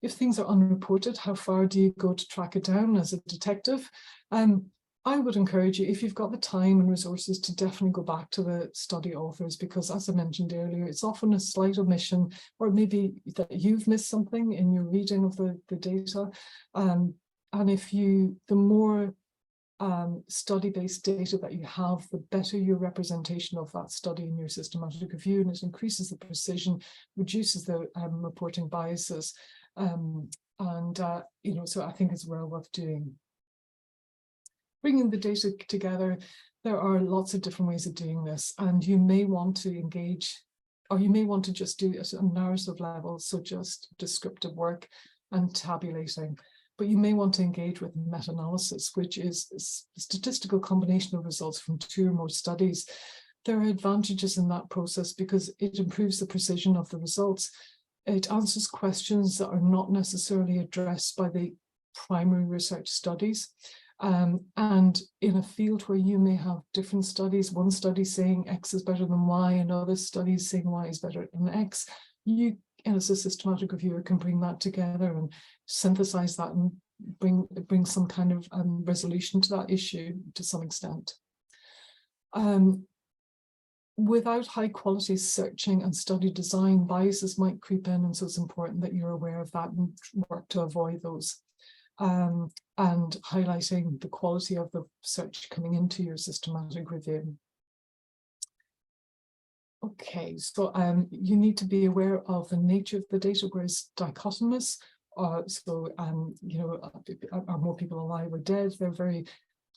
If things are unreported, how far do you go to track it down as a detective? I would encourage you, if you've got the time and resources, to definitely go back to the study authors, because as I mentioned earlier, it's often a slight omission, or maybe that you've missed something in your reading of the data. And if the more study-based data that you have, the better your representation of that study in your systematic review, and it increases the precision, reduces the reporting biases. So I think it's well worth doing. bringing the data together, there are lots of different ways of doing this, and you may want to engage, or you may want to just do it at a narrative level, so just descriptive work and tabulating. But you may want to engage with meta-analysis, which is a statistical combination of results from 2 or more studies. There are advantages in that process because it improves the precision of the results. It answers questions that are not necessarily addressed by the primary research studies. And in a field where you may have different studies, one study saying X is better than Y, and other studies saying Y is better than X, you, as a systematic reviewer, can bring that together and synthesize that and bring some kind of resolution to that issue to some extent. Without high quality searching and study design, biases might creep in, and so it's important that you're aware of that and work to avoid those. And highlighting the quality of the search coming into your systematic review. Okay, so you need to be aware of the nature of the data, where it's dichotomous. You know, are more people alive or dead? They're very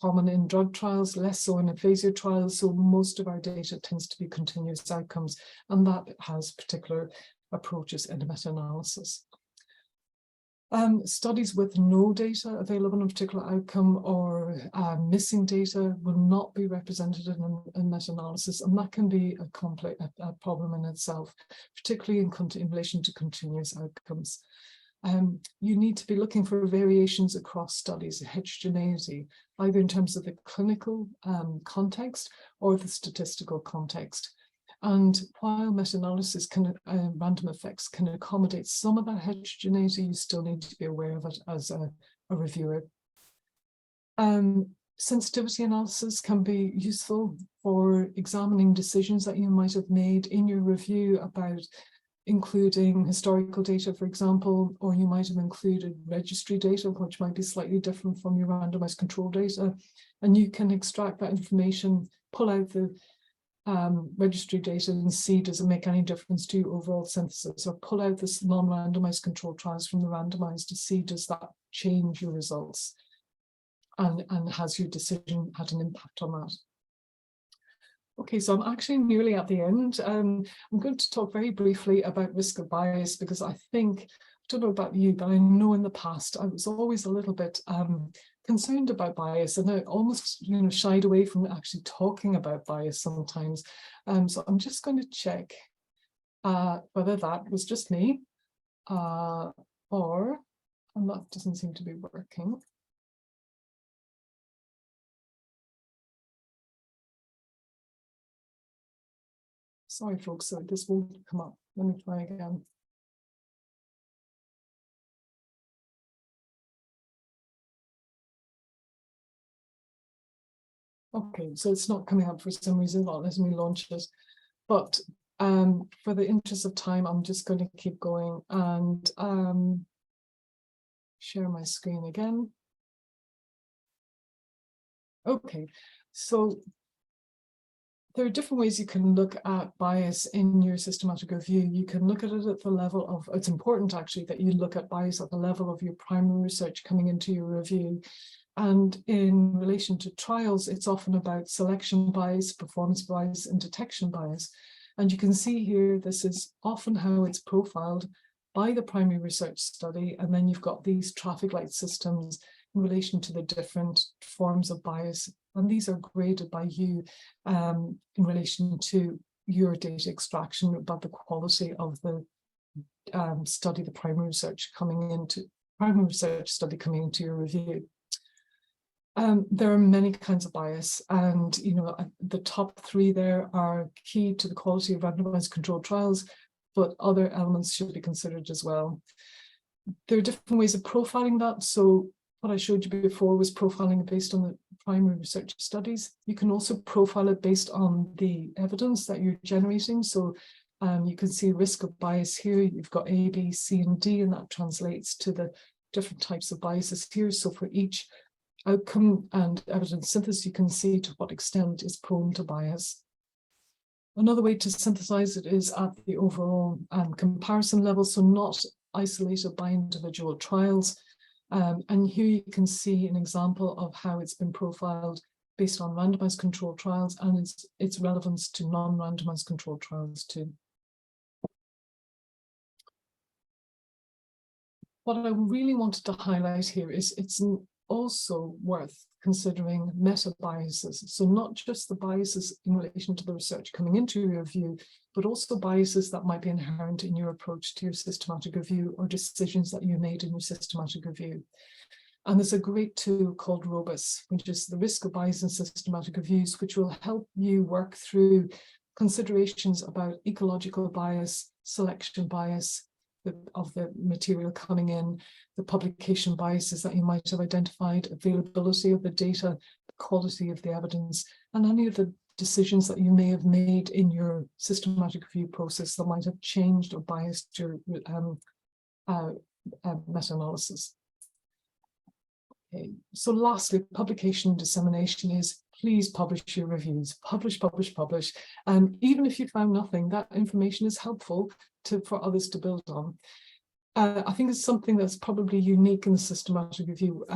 common in drug trials, less so in aphasia trials. So most of our data tends to be continuous outcomes, and that has particular approaches in meta-analysis. Studies with no data available in a particular outcome or missing data will not be represented in meta-analysis, and that can be a problem in itself, particularly in relation to continuous outcomes. You need to be looking for variations across studies, heterogeneity, either in terms of the clinical context or the statistical context. And while meta-analysis can, random effects can accommodate some of that heterogeneity, you still need to be aware of it as a reviewer. Sensitivity analysis can be useful for examining decisions that you might have made in your review about including historical data, for example, or you might have included registry data, which might be slightly different from your randomized control data. And you can extract that information, pull out the registry data and see, does it make any difference to your overall synthesis, or pull out this non-randomized control trials from the randomized to see, does that change your results, and has your decision had an impact on that. Okay, so I'm actually nearly at the end. I'm going to talk very briefly about risk of bias, because I don't know about you, but I know in the past I was always a little bit concerned about bias, and I almost shied away from actually talking about bias sometimes. So I'm just going to check whether that was just me and that doesn't seem to be working. Sorry, folks, so this won't come up. Let me try again. Okay, so it's not coming up for some reason, not letting me launch it. But for the interest of time, I'm just going to keep going and share my screen again. Okay, so there are different ways you can look at bias in your systematic review. You can look at it at the level of, it's important actually that you look at bias at the level of your primary research coming into your review. And in relation to trials, it's often about selection bias, performance bias, and detection bias. And you can see here, this is often how it's profiled by the primary research study. And then you've got these traffic light systems in relation to the different forms of bias. And these are graded by you in relation to your data extraction, about the quality of the study, the primary research study coming into your review. There are many kinds of bias, and the top 3 there are key to the quality of randomized controlled trials, but other elements should be considered as well. There are different ways of profiling that. So what I showed you before was profiling based on the primary research studies. You can also profile it based on the evidence that you're generating. So you can see risk of bias here. You've got A, B, C, and D, and that translates to the different types of biases here. So for each outcome and evidence synthesis, you can see to what extent is prone to bias. Another way to synthesize it is at the overall comparison level, so not isolated by individual trials. And here you can see an example of how it's been profiled based on randomized controlled trials and its relevance to non-randomized controlled trials too. What I really wanted to highlight here is it's also worth considering meta biases. So not just the biases in relation to the research coming into your review, but also biases that might be inherent in your approach to your systematic review or decisions that you made in your systematic review. And there's a great tool called ROBUS, which is the risk of bias in systematic reviews, which will help you work through considerations about ecological bias, selection bias of the material coming in, the publication biases that you might have identified, availability of the data, the quality of the evidence, and any of the decisions that you may have made in your systematic review process that might have changed or biased your meta-analysis. Okay. So lastly, publication dissemination is please publish your reviews, publish. Even if you found nothing, that information is helpful for others to build on. I think it's something that's probably unique in the systematic review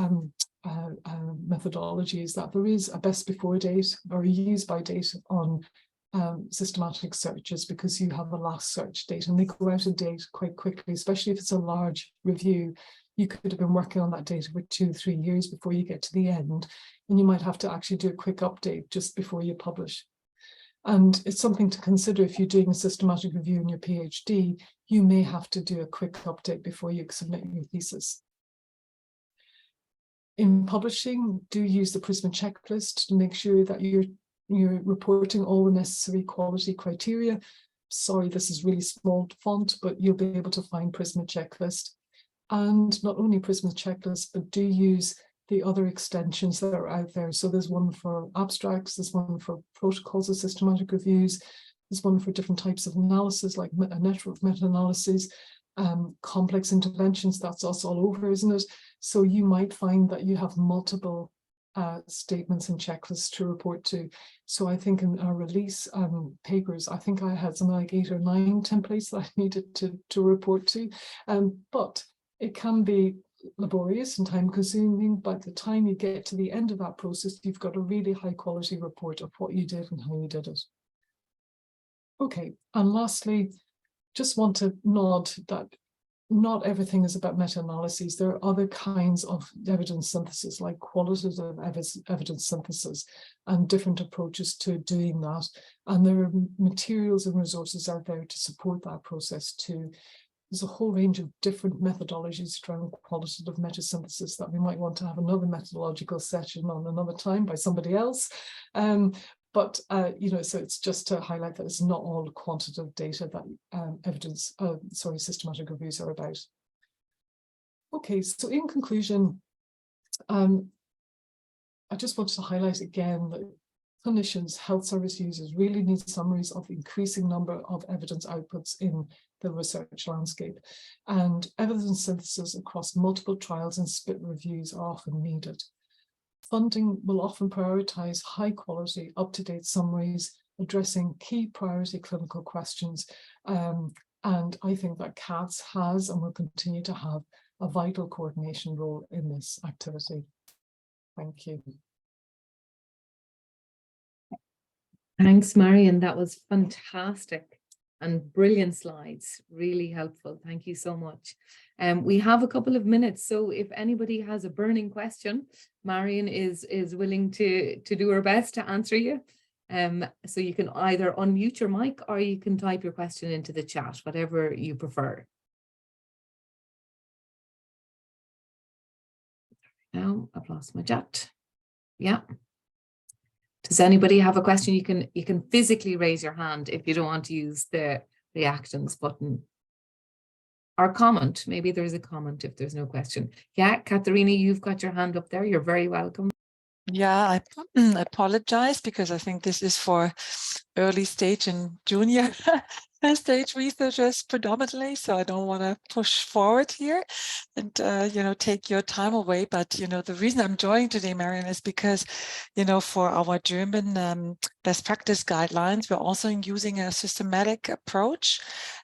methodology is that there is a best before date or a use by date on systematic searches because you have a last search date and they go out of date quite quickly, especially if it's a large review. You could have been working on that data for 2-3 years before you get to the end, and you might have to actually do a quick update just before you publish. And it's something to consider if you're doing a systematic review in your PhD, you may have to do a quick update before you submit your thesis. In publishing, do use the Prisma checklist to make sure that you're reporting all the necessary quality criteria. Sorry, this is really small font, but you'll be able to find Prisma checklist. And not only Prisma checklist, but do use the other extensions that are out there. So there's one for abstracts, there's one for protocols of systematic reviews, there's one for different types of analysis like a network meta-analysis, complex interventions, that's us all over, isn't it? So you might find that you have multiple statements and checklists to report to. So I think in our release papers, I think I had something like 8 or 9 templates that I needed to report to. But it can be laborious and time consuming. By the time you get to the end of that process, you've got a really high quality report of what you did and how you did it. Okay, and lastly, just want to nod that not everything is about meta-analyses. There are other kinds of evidence synthesis, like qualitative evidence synthesis, and different approaches to doing that. And there are materials and resources out there to support that process too. There's a whole range of different methodologies around qualitative meta-synthesis that we might want to have another methodological session on another time by somebody else. But so it's just to highlight that it's not all quantitative data that systematic reviews are about. Okay, so in conclusion, I just wanted to highlight again that clinicians, health service users really need summaries of the increasing number of evidence outputs in the research landscape, and evidence synthesis across multiple trials and split reviews are often needed. Funding will often prioritize high quality, up-to-date summaries addressing key priority clinical questions. And I think that CATS has and will continue to have a vital coordination role in this activity. Thank you. Thanks, Marian. That was fantastic and brilliant slides. Really helpful. Thank you so much. We have a couple of minutes, so if anybody has a burning question, Marian is willing to do her best to answer you. So you can either unmute your mic or you can type your question into the chat, whatever you prefer. Now I've lost my chat. Yeah. Does anybody have a question? You can physically raise your hand if you don't want to use the reactions button. Or comment. Maybe there's a comment if there's no question. Yeah, Katharina, you've got your hand up there. You're very welcome. Yeah, I apologize because I think this is for early stage and junior stage researchers predominantly, so I don't want to push forward here and take your time away. But the reason I'm joining today, Marian, is because for our German best practice guidelines, we're also using a systematic approach,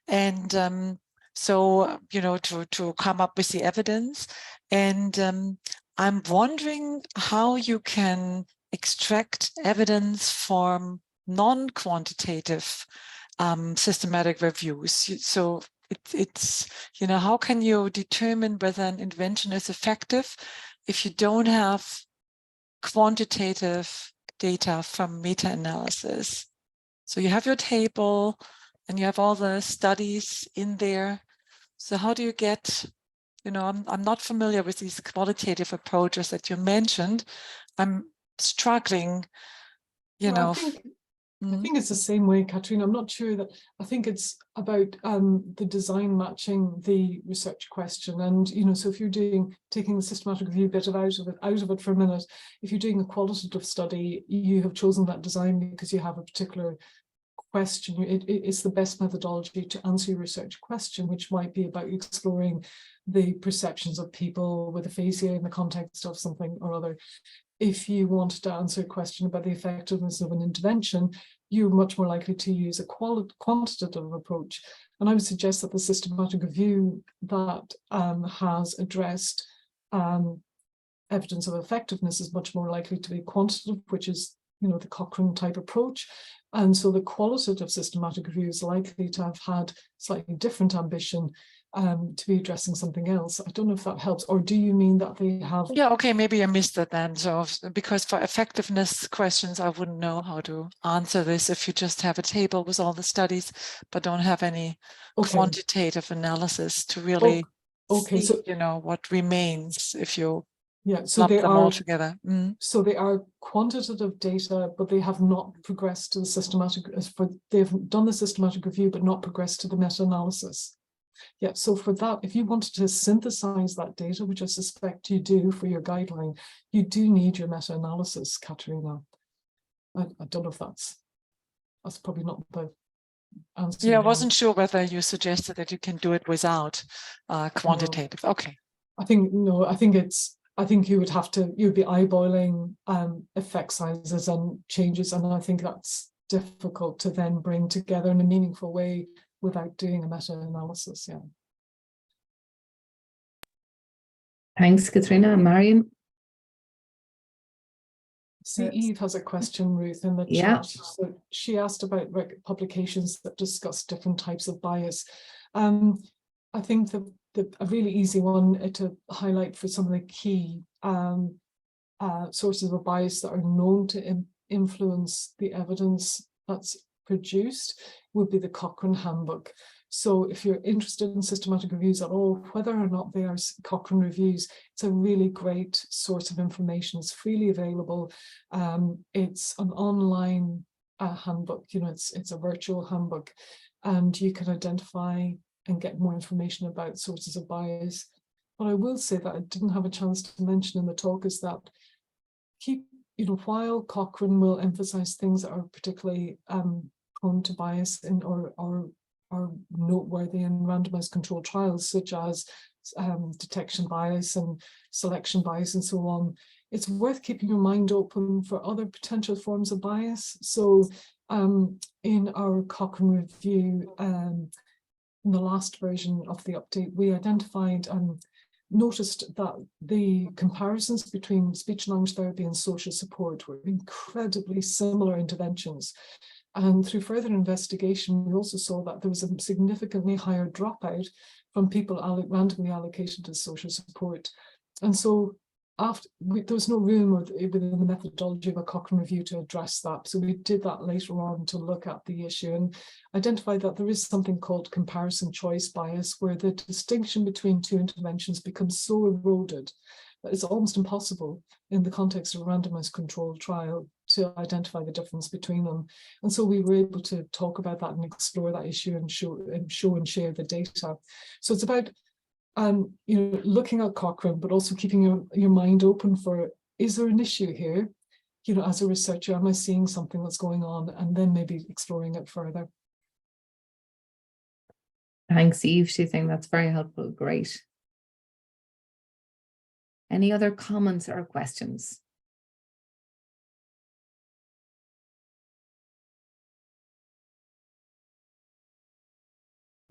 and So, to come up with the evidence. And I'm wondering how you can extract evidence from non-quantitative systematic reviews. So it's, how can you determine whether an intervention is effective if you don't have quantitative data from meta-analysis? So you have your table and you have all the studies in there. So how do you get, I'm not familiar with these qualitative approaches that you mentioned. I'm struggling, Well, I think it's the same way, Katrina. I'm not sure that, I think it's about the design matching the research question. And, so if you're taking the systematic review bit out of it for a minute, if you're doing a qualitative study, you have chosen that design because you have a particular question. It's the best methodology to answer your research question, which might be about exploring the perceptions of people with aphasia in the context of something or other. If you wanted to answer a question about the effectiveness of an intervention, you're much more likely to use a quantitative approach. And I would suggest that the systematic review that has addressed evidence of effectiveness is much more likely to be quantitative, which is, the Cochrane type approach. And so the qualitative systematic review is likely to have had slightly different ambition to be addressing something else. I don't know if that helps, or do you mean that they have? Yeah, okay, maybe I missed that then. So, because for effectiveness questions, I wouldn't know how to answer this if you just have a table with all the studies, but don't have any quantitative analysis to really see, so, what remains if you lump them all together. So they are quantitative data, but they have not progressed to the systematic, they've done the systematic review, but not progressed to the meta-analysis. Yeah, so for that, if you wanted to synthesize that data, which I suspect you do for your guideline, you do need your meta-analysis, Katerina. I don't know if that's probably not the answer. Yeah, I wasn't sure whether you suggested that you can do it without quantitative. No. Okay. I think you would have to, you'd be eyeballing effect sizes and changes, and I think that's difficult to then bring together in a meaningful way without doing a meta-analysis. Yeah. Thanks, Katrina. Marian? See, Eve has a question, Ruth, in the chat. So she asked about publications that discuss different types of bias. I think a really easy one to highlight for some of the key sources of bias that are known to influence the evidence that's produced would be the Cochrane Handbook. So if you're interested in systematic reviews at all, whether or not they are Cochrane reviews, it's a really great source of information. It's freely available. It's an online handbook, it's a virtual handbook, and you can identify and get more information about sources of bias. But I will say that I didn't have a chance to mention in the talk is that while Cochrane will emphasize things that are particularly prone to bias or noteworthy in randomized controlled trials, such as detection bias and selection bias and so on, it's worth keeping your mind open for other potential forms of bias. So in our Cochrane review, in the last version of the update, we identified noticed that the comparisons between speech and language therapy and social support were incredibly similar interventions. And through further investigation, we also saw that there was a significantly higher dropout from people randomly allocated to social support. And so there was no room within the methodology of a Cochrane review to address that. So we did that later on to look at the issue and identify that there is something called comparison choice bias, where the distinction between two interventions becomes so eroded that it's almost impossible in the context of a randomized controlled trial to identify the difference between them. And so we were able to talk about that and explore that issue and show and share the data. So it's about looking at Cochrane, but also keeping your mind open for, is there an issue here? As a researcher, am I seeing something that's going on? And then maybe exploring it further. Thanks, Eve. She think that's very helpful. Great. Any other comments or questions?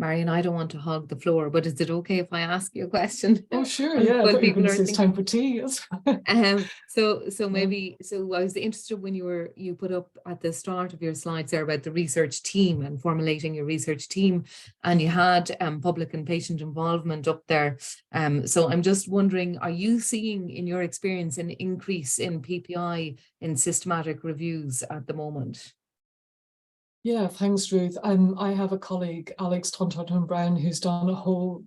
Marian, I don't want to hog the floor, but is it okay if I ask you a question? Oh, sure. While Yeah. I thought you were people going to are say it's thinking. time for tea. Yes. So maybe, so I was interested when you put up at the start of your slides there about the research team and formulating your research team, and you had public and patient involvement up there. So I'm just wondering, are you seeing in your experience an increase in PPI in systematic reviews at the moment? Yeah, thanks, Ruth. I have a colleague, Alex Tonton-Brown, who's done a whole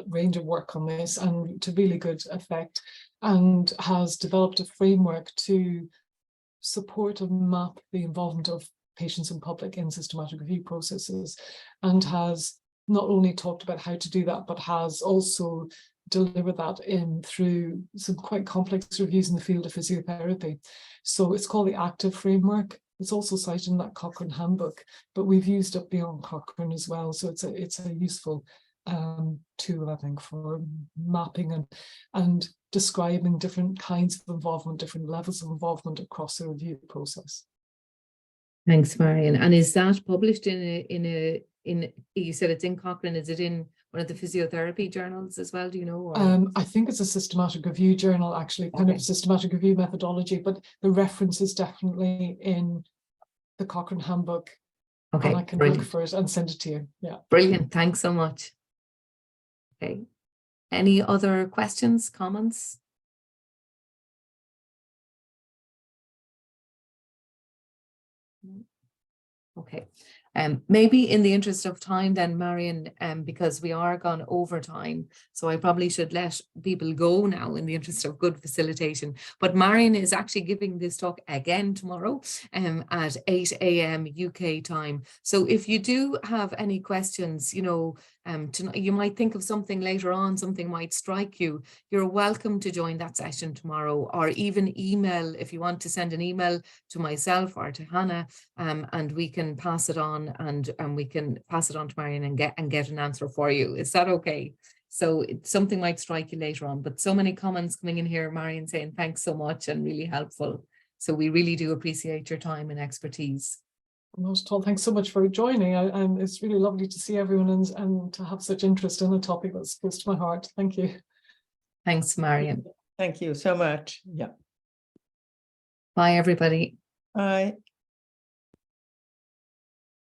range of work on this and to really good effect, and has developed a framework to support and map the involvement of patients and public in systematic review processes, and has not only talked about how to do that, but has also delivered that through some quite complex reviews in the field of physiotherapy. So it's called the ACTIVE framework. It's also cited in that Cochrane handbook, but we've used it beyond Cochrane as well. So it's a useful tool, I think, for mapping and describing different kinds of involvement, different levels of involvement across the review process. Thanks, Marian. And is that published in you said it's in Cochrane, is it in one of the physiotherapy journals as well? Do you know? Or? I think it's a systematic review journal, actually, kind of systematic review methodology, but the reference is definitely in the Cochrane handbook. Okay, and I can look for it and send it to you. Yeah. Brilliant. Thanks so much. Okay. Any other questions, comments? Okay. Maybe in the interest of time then, Marian, because we are gone over time, so I probably should let people go now in the interest of good facilitation. But Marian is actually giving this talk again tomorrow at 8 a.m. UK time. So if you do have any questions, you know, you might think of something later on, something might strike you, you're welcome to join that session tomorrow, or even email if you want to send an email to myself or to Hannah, and we can pass it on, and we can pass it on to Marian and get an answer for you. Is that okay? So something might strike you later on, but so many comments coming in here, Marian saying thanks so much and really helpful. So we really do appreciate your time and expertise. Not at all. Thanks so much for joining. It's really lovely to see everyone and to have such interest in a topic that's close to my heart. Thank you. Thanks, Marian. Thank you so much. Yeah. Bye, everybody. Bye.